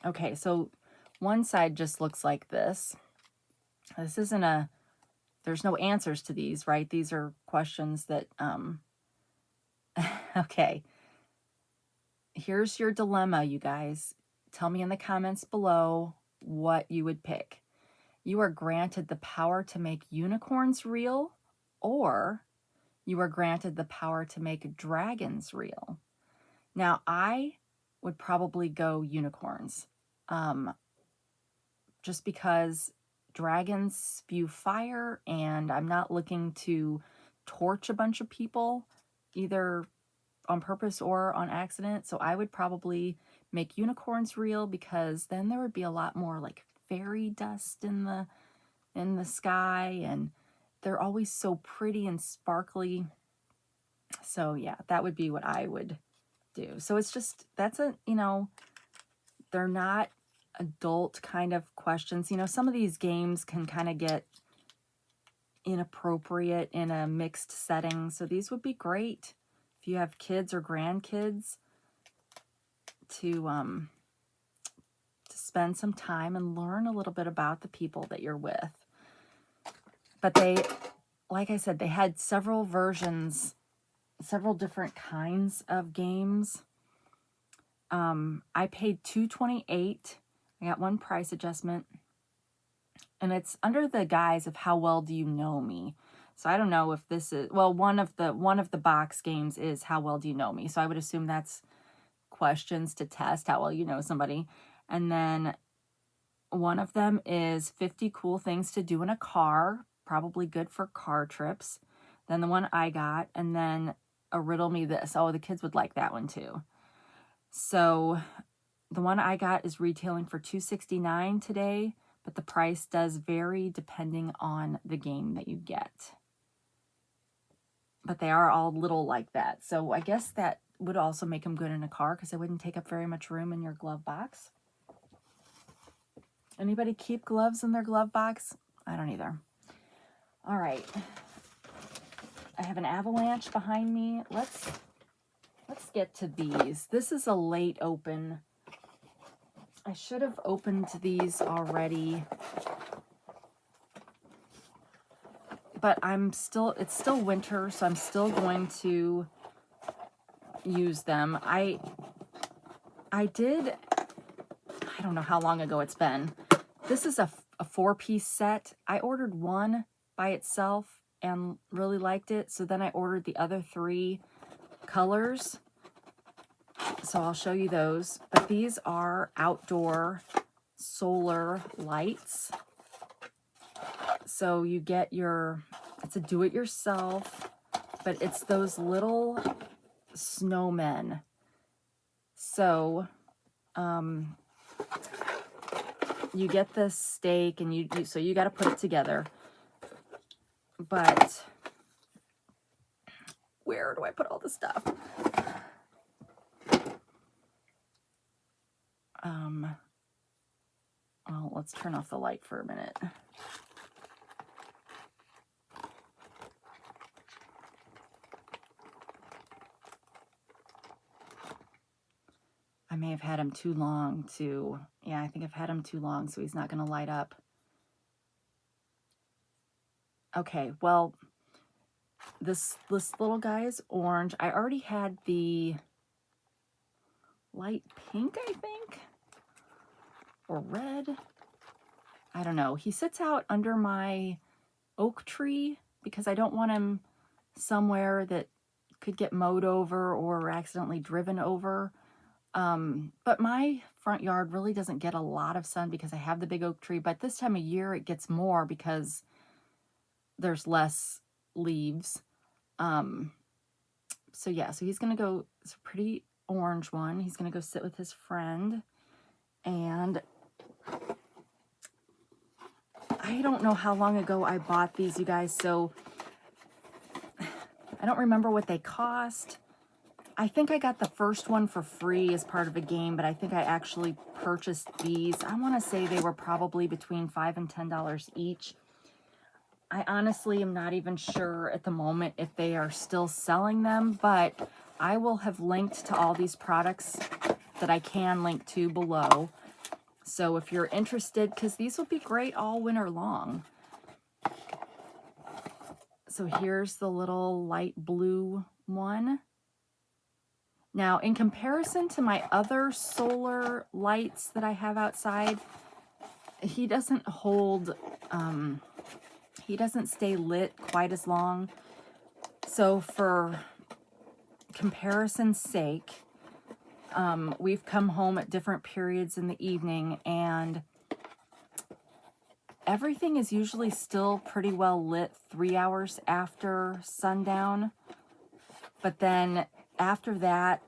Okay, so one side just looks like this. This isn't a, there's no answers to these, right? These are questions that, okay. Here's your dilemma, you guys. Tell me in the comments below what you would pick. You are granted the power to make unicorns real, or you are granted the power to make dragons real. Now, I would probably go unicorns, just because dragons spew fire, and I'm not looking to torch a bunch of people, either on purpose or on accident. So I would probably make unicorns real, because then there would be a lot more like fairy dust in the sky, and they're always so pretty and sparkly. So yeah, that would be what I would do. So it's just, that's a, you know, they're not adult kind of questions. You know, some of these games can kind of get inappropriate in a mixed setting. So these would be great if you have kids or grandkids to spend some time and learn a little bit about the people that you're with. But they, like I said, they had several versions, several different kinds of games. I paid $2.28. I got one price adjustment, and it's under the guise of How Well Do You Know Me? So I don't know if this is, well, one of the box games is How Well Do You Know Me? So I would assume that's questions to test how well you know somebody. And then one of them is 50 cool things to do in a car, probably good for car trips. Then the one I got, and then a riddle me this. Oh, the kids would like that one too. So the one I got is retailing for $2.69 today, but the price does vary depending on the game that you get. But they are all little like that. So I guess that would also make them good in a car, because they wouldn't take up very much room in your glove box. Anybody keep gloves in their glove box? I don't either. All right. I have an avalanche behind me. Let's get to these. This is a late open. I should have opened these already, but it's still winter, so I'm still going to use them. I don't know how long ago it's been. This is a 4-piece set. I ordered one by itself and really liked it, so then I ordered the other 3 colors. So I'll show you those. But these are outdoor solar lights. So you get it's a do-it-yourself, but it's those little snowmen. So you get the stake, and so you got to put it together. But where do I put all the stuff? Well, let's turn off the light for a minute. I may have had him too long to, yeah, I think I've had him too long, so he's not going to light up. Okay, well, this little guy is orange. I already had the light pink, I think, or red. I don't know. He sits out under my oak tree because I don't want him somewhere that could get mowed over or accidentally driven over. But my front yard really doesn't get a lot of sun because I have the big oak tree, but this time of year it gets more because there's less leaves. So yeah, so he's gonna go, it's a pretty orange one. He's gonna go sit with his friend. And I don't know how long ago I bought these, you guys, so I don't remember what they cost. I think I got the first one for free as part of a game, but I think I actually purchased these. I want to say they were probably between $5 and $10 each. I honestly am not even sure at the moment if they are still selling them, but I will have linked to all these products that I can link to below. So if you're interested, because these will be great all winter long. So here's the little light blue one. Now, in comparison to my other solar lights that I have outside, he doesn't hold, he doesn't stay lit quite as long. So for comparison's sake, we've come home at different periods in the evening, and everything is usually still pretty well lit 3 hours after sundown. But then after that,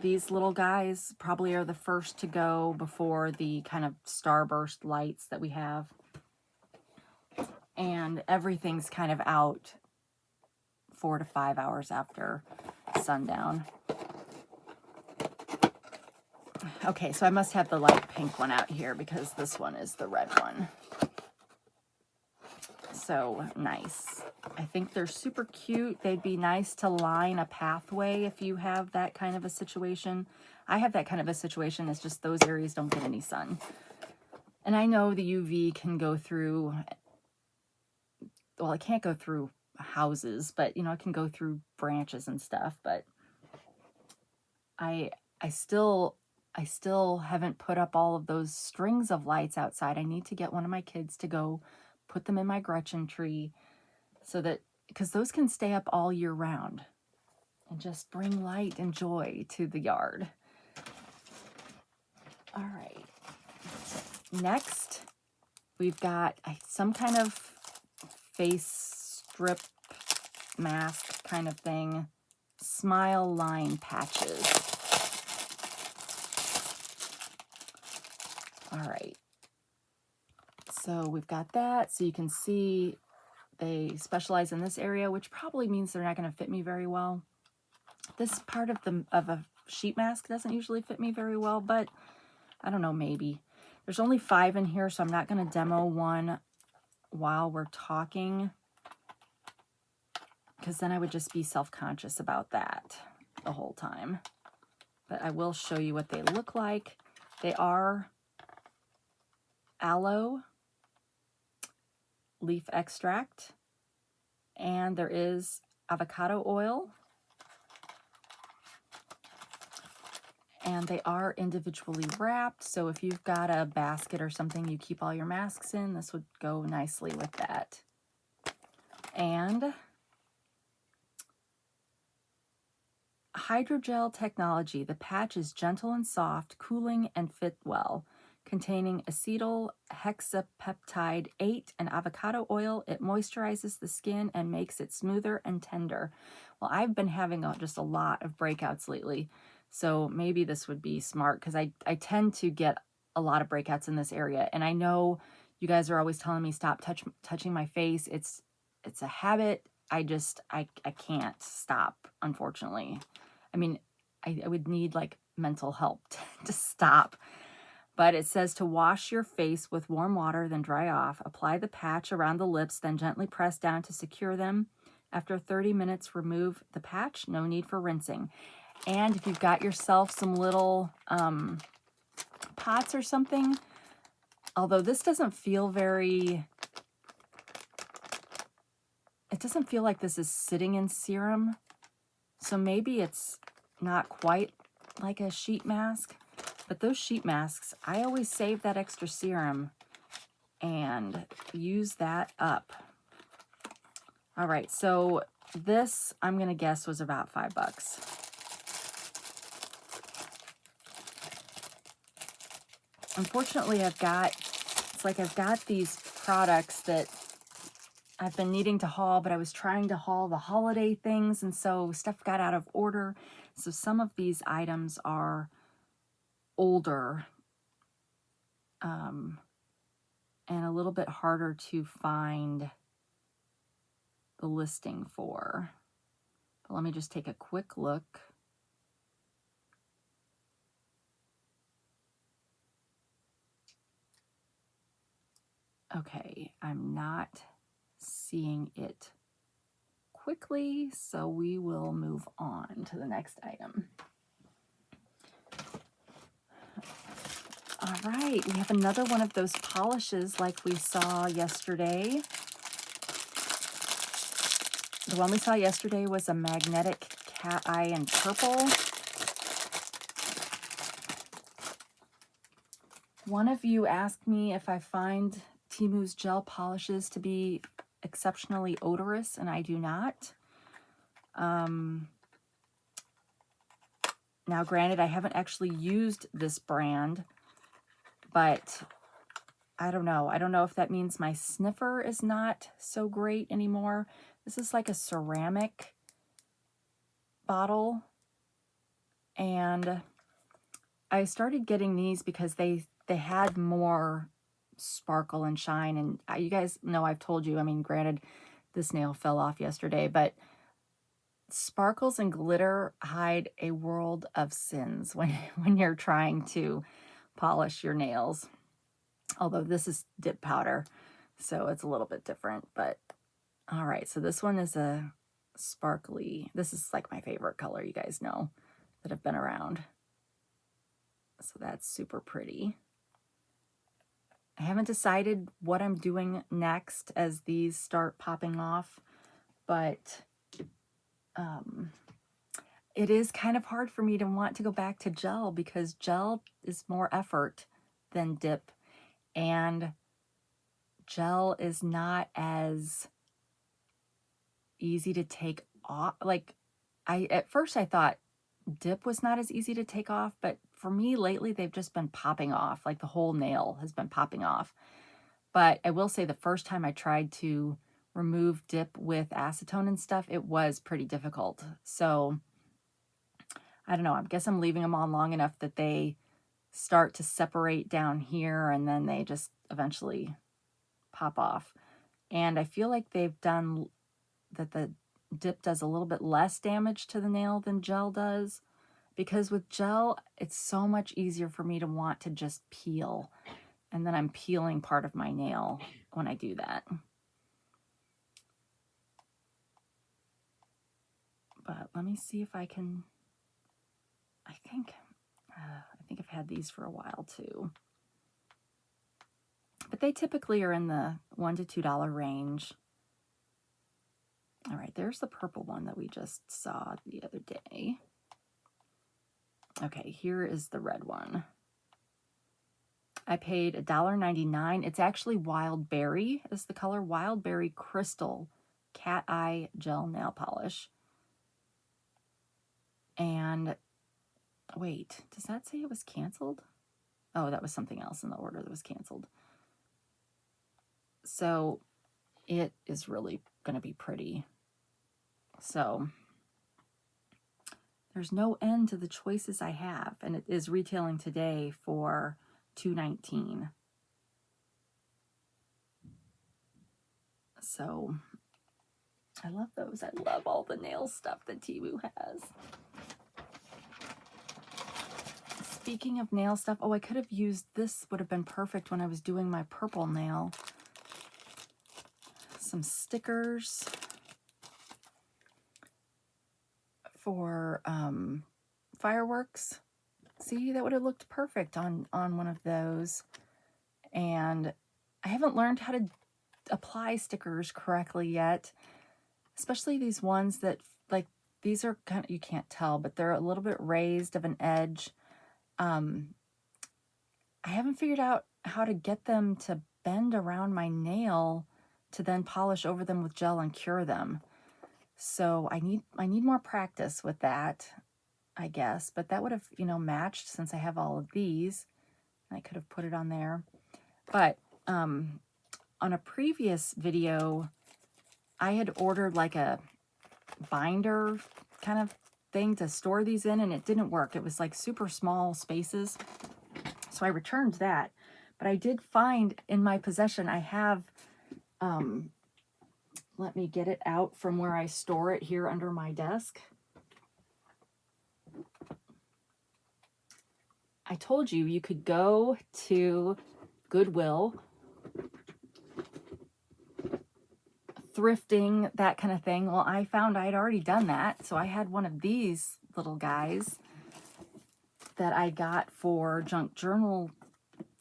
these little guys probably are the first to go before the kind of starburst lights that we have. And everything's kind of out 4 to 5 hours after sundown. Okay, so I must have the light pink one out here because this one is the red one. So nice. I think they're super cute. They'd be nice to line a pathway if you have that kind of a situation. I have that kind of a situation. It's just those areas don't get any sun. And I know the UV can go through, well, it can't go through houses, but you know, it can go through branches and stuff. But I still haven't put up all of those strings of lights outside. I need to get one of my kids to go put them in my Gretchen tree so that, because those can stay up all year round and just bring light and joy to the yard. All right. Next, we've got some kind of face strip mask kind of thing. Smile line patches. All right. So we've got that. So you can see they specialize in this area, which probably means they're not going to fit me very well. This part of a sheet mask doesn't usually fit me very well, but I don't know, maybe. There's only 5 in here, so I'm not going to demo one while we're talking, because then I would just be self-conscious about that the whole time. But I will show you what they look like. They are aloe leaf extract, and there is avocado oil, and they are individually wrapped, so if you've got a basket or something you keep all your masks in, this would go nicely with that. And hydrogel technology. The patch is gentle and soft, cooling and fit well. Containing acetyl hexapeptide 8 and avocado oil, it moisturizes the skin and makes it smoother and tender. Well, I've been having just a lot of breakouts lately, so maybe this would be smart, because I tend to get a lot of breakouts in this area, and I know you guys are always telling me stop touching my face. It's a habit. I can't stop, unfortunately. I mean, I would need like mental help to stop. But it says to wash your face with warm water, then dry off. Apply the patch around the lips, then gently press down to secure them. After 30 minutes, remove the patch. No need for rinsing. And if you've got yourself some little pots or something, although this doesn't feel very, it doesn't feel like this is sitting in serum. So maybe it's not quite like a sheet mask. But those sheet masks, I always save that extra serum and use that up. All right, so this, I'm going to guess, was about $5. unfortunately, it's like I've got these products that I've been needing to haul, but I was trying to haul the holiday things, and so stuff got out of order. So some of these items are older, and a little bit harder to find the listing for. But let me just take a quick look. Okay, I'm not seeing it quickly, so we will move on to the next item. All right, we have another one of those polishes like we saw yesterday. The one we saw yesterday was a magnetic cat eye in purple. One of you asked me if I find Temu's gel polishes to be exceptionally odorous, and I do not. Now, granted, I haven't actually used this brand, but I don't know. I don't know if that means my sniffer is not so great anymore. This is like a ceramic bottle, and I started getting these because they had more sparkle and shine, and you guys know I've told you, I mean, granted, this nail fell off yesterday, but sparkles and glitter hide a world of sins when you're trying to polish your nails. Although this is dip powder, so it's a little bit different. But all right, so this one is a sparkly. This is like my favorite color, you guys know that have been around. So that's super pretty. I haven't decided what I'm doing next as these start popping off, but it is kind of hard for me to want to go back to gel because gel is more effort than dip, and gel is not as easy to take off. Like, at first I thought dip was not as easy to take off, but for me lately they've just been popping off. Like the whole nail has been popping off. But I will say the first time I tried to remove dip with acetone and stuff, it was pretty difficult. So I don't know, I guess I'm leaving them on long enough that they start to separate down here and then they just eventually pop off. And I feel like they've done that, the dip does a little bit less damage to the nail than gel does, because with gel it's so much easier for me to want to just peel, and then I'm peeling part of my nail when I do that. But let me see if I can, I think I've had these for a while too, but they typically are in the $1 to $2 range. All right, there's the purple one that we just saw the other day. Okay, here is the red one. I paid $1.99. It's actually Wild Berry is the color. Wild Berry Crystal Cat Eye Gel Nail Polish. And wait, does that say it was canceled? Oh, that was something else in the order that was canceled. So it is really going to be pretty. So there's no end to the choices I have, and it is retailing today for $2.19. So I love those. I love all the nail stuff that Temu has. Speaking of nail stuff, oh, I could have used this, would have been perfect when I was doing my purple nail. Some stickers for fireworks. See, that would have looked perfect on one of those. And I haven't learned how to apply stickers correctly yet, especially these ones that, like, these are kind of, you can't tell, but they're a little bit raised of an edge. I haven't figured out how to get them to bend around my nail to then polish over them with gel and cure them. So I need more practice with that, I guess. But that would have, you know, matched since I have all of these. I could have put it on there. But on a previous video, I had ordered like a binder kind of thing to store these in, and it didn't work. It was like super small spaces. So I returned that. But I did find in my possession, I have, let me get it out from where I store it here under my desk. I told you you could go to Goodwill, thrifting, that kind of thing. Well, I found I'd already done that. So I had one of these little guys that I got for junk journal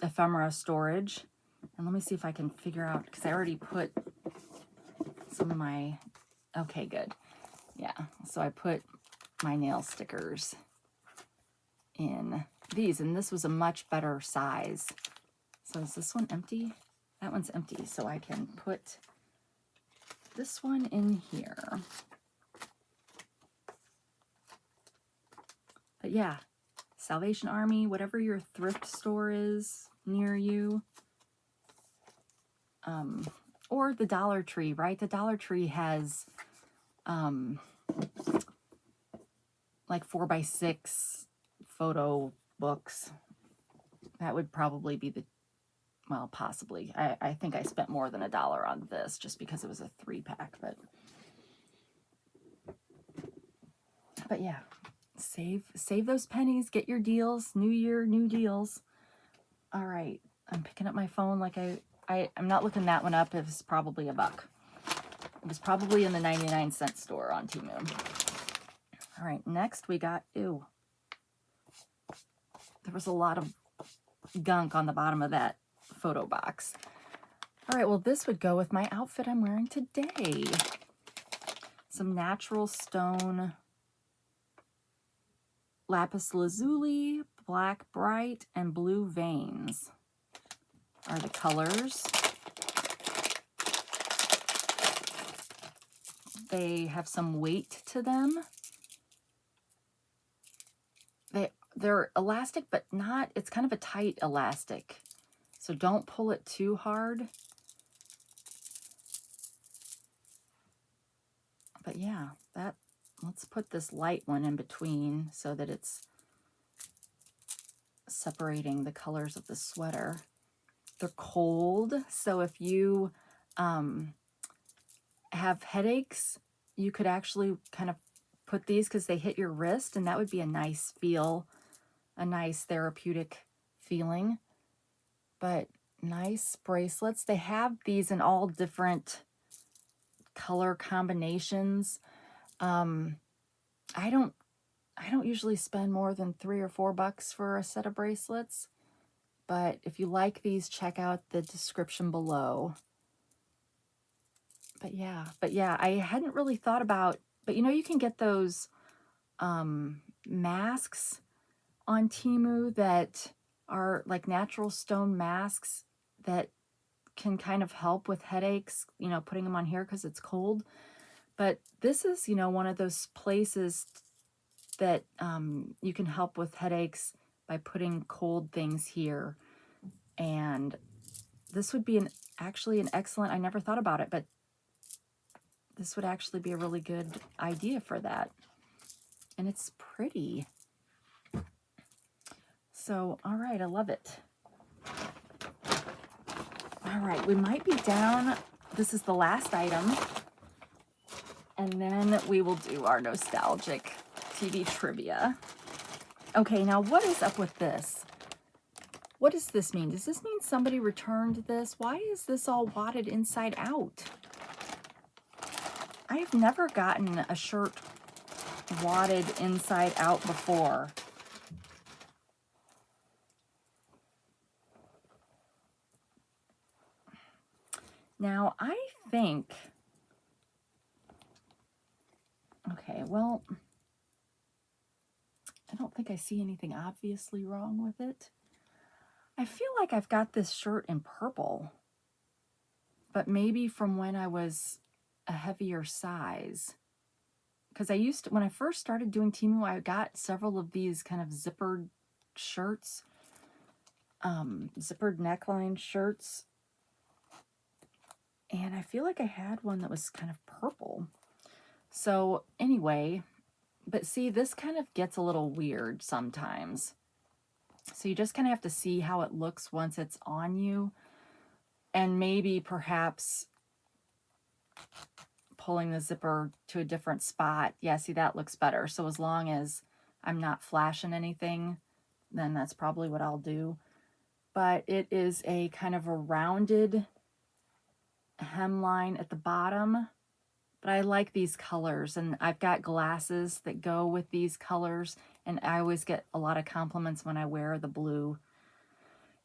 ephemera storage. And let me see if I can figure out, because I already put some of my, okay, good. Yeah, so I put my nail stickers in these, and this was a much better size. So is this one empty? That one's empty, so I can put this one in here. But yeah, Salvation Army, whatever your thrift store is near you, or the Dollar Tree, right? The Dollar Tree has like 4x6 photo books. That would probably be the, well, possibly. I think I spent more than $1 on this just because it was a 3-pack, but yeah, save those pennies, get your deals. New year, new deals. All right, I'm picking up my phone like I'm not looking that one up. It was probably $1. It was probably in the 99-cent store on Temu. All right, next we got, ew. There was a lot of gunk on the bottom of that photo box. All right, well, this would go with my outfit I'm wearing today. Some natural stone lapis lazuli, black bright, and blue veins are the colors. They have some weight to them. They're elastic, but not, it's kind of a tight elastic. So don't pull it too hard. But yeah, let's put this light one in between so that it's separating the colors of the sweater. They're cold, so if you have headaches, you could actually kind of put these, because they hit your wrist, and that would be a nice feel, a nice therapeutic feeling. But nice bracelets. They have these in all different color combinations. I don't usually spend more than $3 or $4 for a set of bracelets, but if you like these, check out the description below. But yeah, I hadn't really thought about, but you know, you can get those masks on Temu that are like natural stone masks that can kind of help with headaches, you know, putting them on here because it's cold. But this is, you know, one of those places that you can help with headaches by putting cold things here. And this would be actually an excellent, I never thought about it, but this would actually be a really good idea for that. And it's pretty. So, all right, I love it. All right, we might be down. This is the last item. And then we will do our nostalgic TV trivia. Okay, now what is up with this? What does this mean? Does this mean somebody returned this? Why is this all wadded inside out? I have never gotten a shirt wadded inside out before. Now, I think, okay, well, I don't think I see anything obviously wrong with it. I feel like I've got this shirt in purple, but maybe from when I was a heavier size. Because I used to, when I first started doing Temu, I got several of these kind of zippered shirts. zippered neckline shirts. And I feel like I had one that was kind of purple. So anyway, but see, this kind of gets a little weird sometimes. So you just kind of have to see how it looks once it's on you. And maybe perhaps pulling the zipper to a different spot. Yeah, see, that looks better. So as long as I'm not flashing anything, then that's probably what I'll do. But it is a kind of a rounded hemline at the bottom. But I like these colors, and I've got glasses that go with these colors, and I always get a lot of compliments when I wear the blue.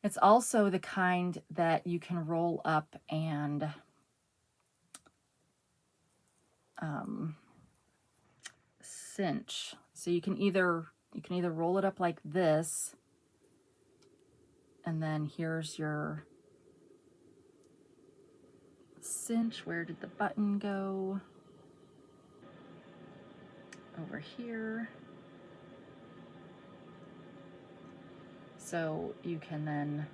It's also the kind that you can roll up and cinch. So you can either roll it up like this, and then here's your cinch. Where did the button go? Over here. So you can then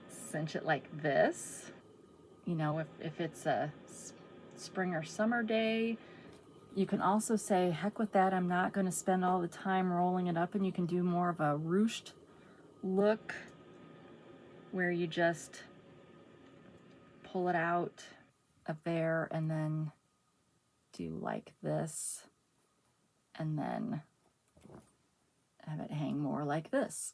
cinch it like this. You know, if it's a spring or summer day, you can also say, heck with that, I'm not going to spend all the time rolling it up, and you can do more of a ruched look where you just pull it out of there and then do like this, and then have it hang more like this.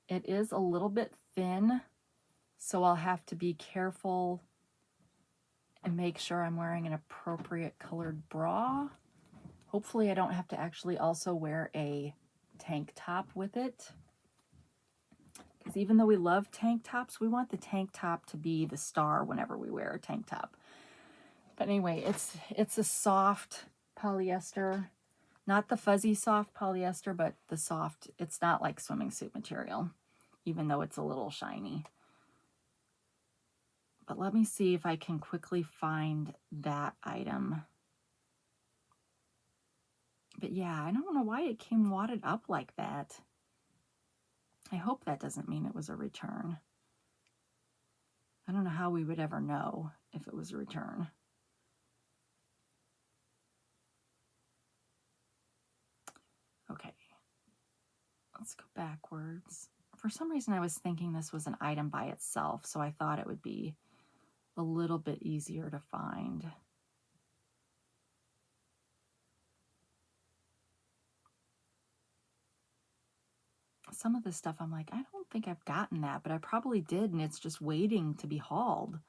It is a little bit thin, so I'll have to be careful and make sure I'm wearing an appropriate colored bra. Hopefully I don't have to actually also wear a tank top with it. Because even though we love tank tops, we want the tank top to be the star whenever we wear a tank top. But anyway, it's a soft polyester. Not the fuzzy soft polyester, but the soft. It's not like swimming suit material, even though it's a little shiny. But let me see if I can quickly find that item. But yeah, I don't know why it came wadded up like that. I hope that doesn't mean it was a return. I don't know how we would ever know if it was a return. Okay, let's go backwards. For some reason, I was thinking this was an item by itself, so I thought it would be a little bit easier to find. Some of this stuff I'm like, I don't think I've gotten that, but I probably did, and it's just waiting to be hauled.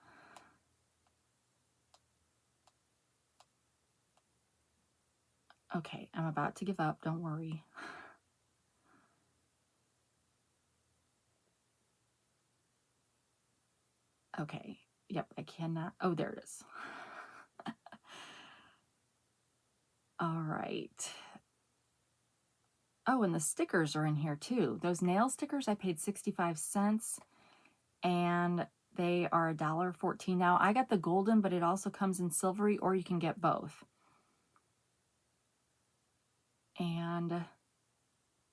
Okay, I'm about to give up, don't worry. Okay, yep, I cannot, oh, there it is. All right. Oh, and the stickers are in here too. Those nail stickers, I paid 65 cents, and they are $1.14. Now, I got the golden, but it also comes in silvery, or you can get both. And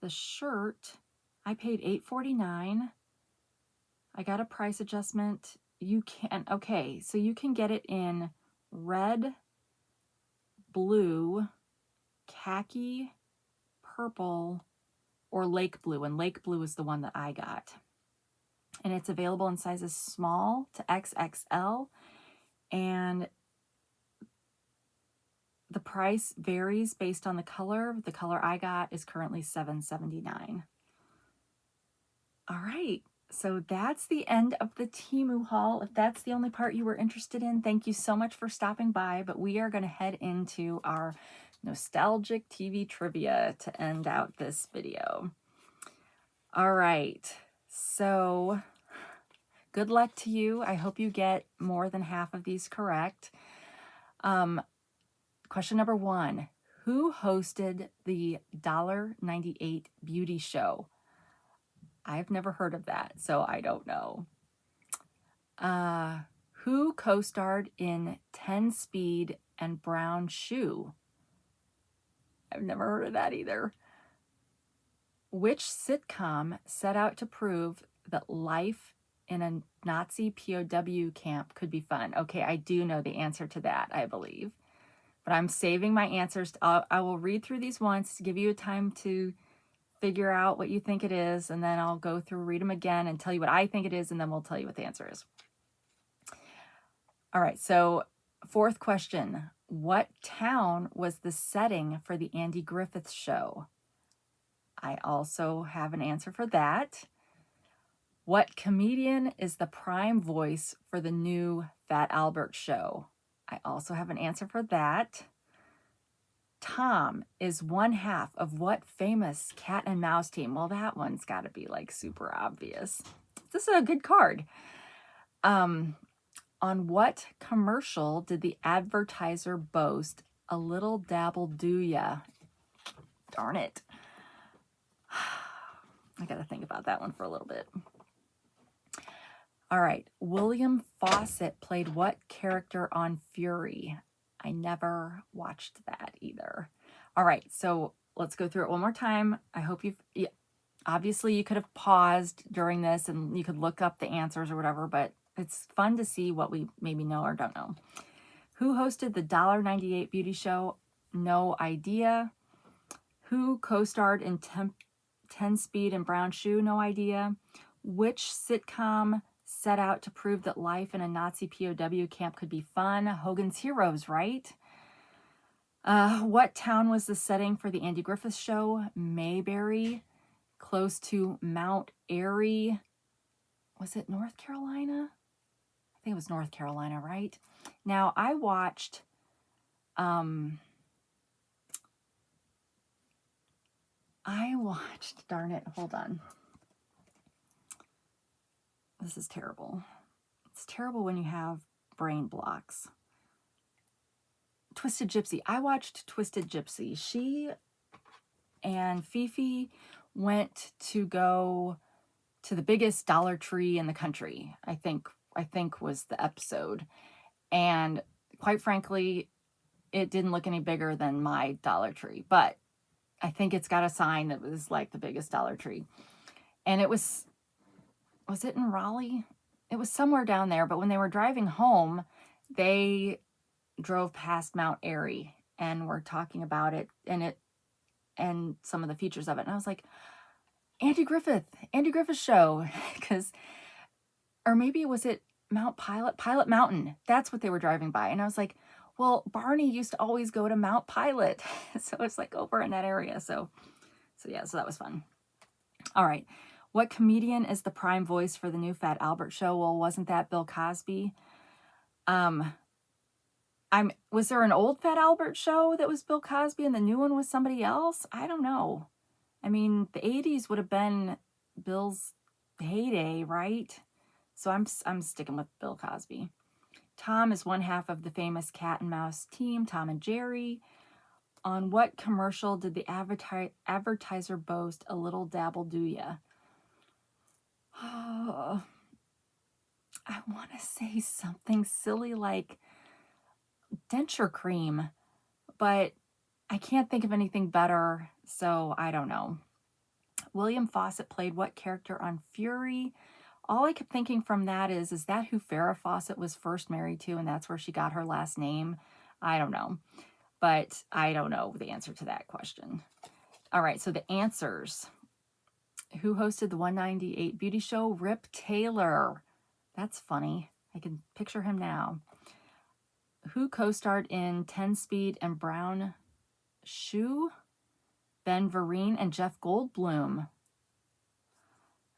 the shirt, I paid $8.49. I got a price adjustment. You can, okay, so you can get it in red, blue, khaki, purple, or lake blue, and lake blue is the one that I got. And it's available in sizes small to XXL, and the price varies based on the color. The color I got is currently $7.79. All right, so that's the end of the Temu haul. If that's the only part you were interested in, thank you so much for stopping by, but we are going to head into our nostalgic TV trivia to end out this video. All right, so good luck to you. I hope you get more than half of these correct. Question number 1, who hosted the $1.98 beauty show? I've never heard of that, so I don't know. Who co-starred in 10 Speed and Brown Shoe? I've never heard of that either. Which sitcom set out to prove that life in a Nazi POW camp could be fun? Okay, I do know the answer to that, I believe. But I'm saving my answers. I will read through these once to give you a time to figure out what you think it is, and then I'll go through, read them again, and tell you what I think it is, and then we'll tell you what the answer is. All right, so fourth question. What town was the setting for the Andy Griffith Show? I also have an answer for that. What comedian is the prime voice for the new Fat Albert Show? I also have an answer for that. Tom is one half of what famous cat and mouse team? Well, that one's got to be like super obvious. This is a good card. On what commercial did the advertiser boast, "A little dabble do ya"? Darn it. I got to think about that one for a little bit. All right. William Fawcett played what character on Fury? I never watched that either. All right. So let's go through it one more time. I hope obviously you could have paused during this and you could look up the answers or whatever, but it's fun to see what we maybe know or don't know. Who hosted the $1.98 beauty show? No idea. Who co-starred in 10 Speed and Brown Shoe? No idea. Which sitcom set out to prove that life in a Nazi POW camp could be fun? Hogan's Heroes, right? What town was the setting for the Andy Griffith Show? Mayberry, close to Mount Airy. Was it North Carolina? I think it was North Carolina, right? Now, I watched darn it, hold on. This is terrible. It's terrible when you have brain blocks. Twisted Gypsy. I watched Twisted Gypsy. She and Fifi went to go to the biggest Dollar Tree in the country, I think was the episode. And quite frankly, it didn't look any bigger than my Dollar Tree, but I think it's got a sign that was like the biggest Dollar Tree. And it was it in Raleigh? It was somewhere down there, but when they were driving home, they drove past Mount Airy and were talking about it and some of the features of it. And I was like, Andy Griffith Show, or maybe was it Pilot Mountain? That's what they were driving by. And I was like, well, Barney used to always go to Mount Pilot. So it's like over in that area. So that was fun. All right. What comedian is the prime voice for the new Fat Albert Show? Well, wasn't that Bill Cosby? Was there an old Fat Albert Show that was Bill Cosby and the new one was somebody else? I don't know. I mean, the 80s would have been Bill's heyday, right? So I'm sticking with Bill Cosby. Tom is one half of the famous cat and mouse team, Tom and Jerry. On what commercial did the advertiser boast, "A little dabble do ya"? Oh, I want to say something silly like denture cream, but I can't think of anything better, so I don't know. William Fawcett played what character on Fury? All I kept thinking from that is that who Farrah Fawcett was first married to, and that's where she got her last name? I don't know, but I don't know the answer to that question. All right, so the answers. Who hosted the 198 beauty show? Rip Taylor. That's funny. I can picture him now. Who co-starred in 10 Speed and Brown Shoe? Ben Vereen and Jeff Goldblum.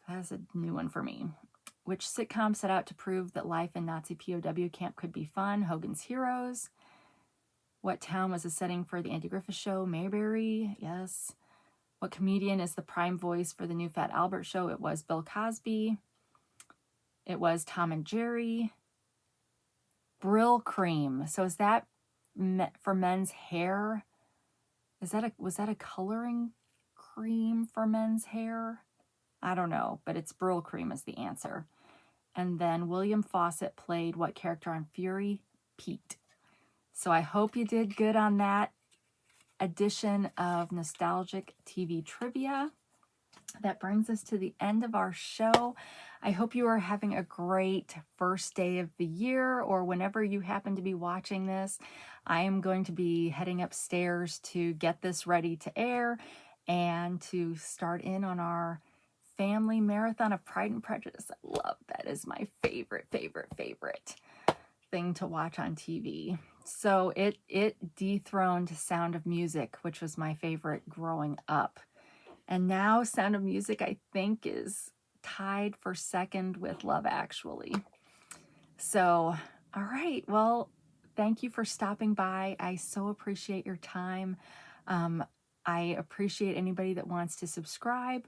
That's a new one for me. Which sitcom set out to prove that life in Nazi POW camp could be fun? Hogan's Heroes. What town was the setting for the Andy Griffith Show? Mayberry. Yes. What comedian is the prime voice for the new Fat Albert Show? It was Bill Cosby. It was Tom and Jerry. Brill cream. So is that for men's hair? Was that a coloring cream for men's hair? I don't know, but it's Brill cream is the answer. And then William Fawcett played what character on Fury? Pete. So I hope you did good on that edition of Nostalgic TV Trivia. That brings us to the end of our show. I hope you are having a great first day of the year, or whenever you happen to be watching this. I am going to be heading upstairs to get this ready to air and to start in on our family marathon of Pride and Prejudice. I love that. Is my favorite thing to watch on TV. So it dethroned Sound of Music, which was my favorite growing up. And now Sound of Music, I think, is tied for second with Love Actually. So, all right. Well, thank you for stopping by. I so appreciate your time. I appreciate anybody that wants to subscribe.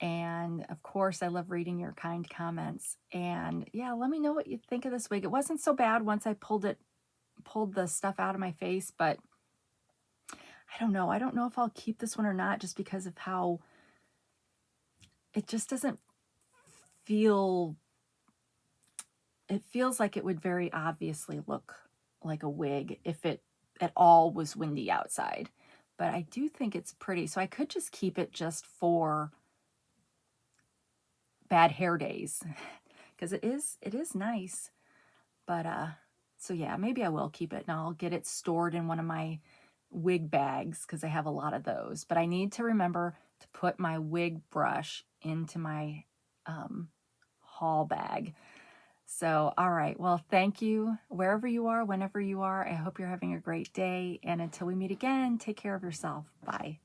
And of course, I love reading your kind comments. And yeah, let me know what you think of this wig. It wasn't so bad once I pulled the stuff out of my face, but I don't know. I don't know if I'll keep this one or not, just because of how it just doesn't feel, it feels like it would very obviously look like a wig if it at all was windy outside. But I do think it's pretty. So I could just keep it just for bad hair days, because it is nice. But so yeah, maybe I will keep it, and I'll get it stored in one of my wig bags, because I have a lot of those. But I need to remember to put my wig brush into my haul bag. So, all right. Well, thank you wherever you are, whenever you are. I hope you're having a great day. And until we meet again, take care of yourself. Bye.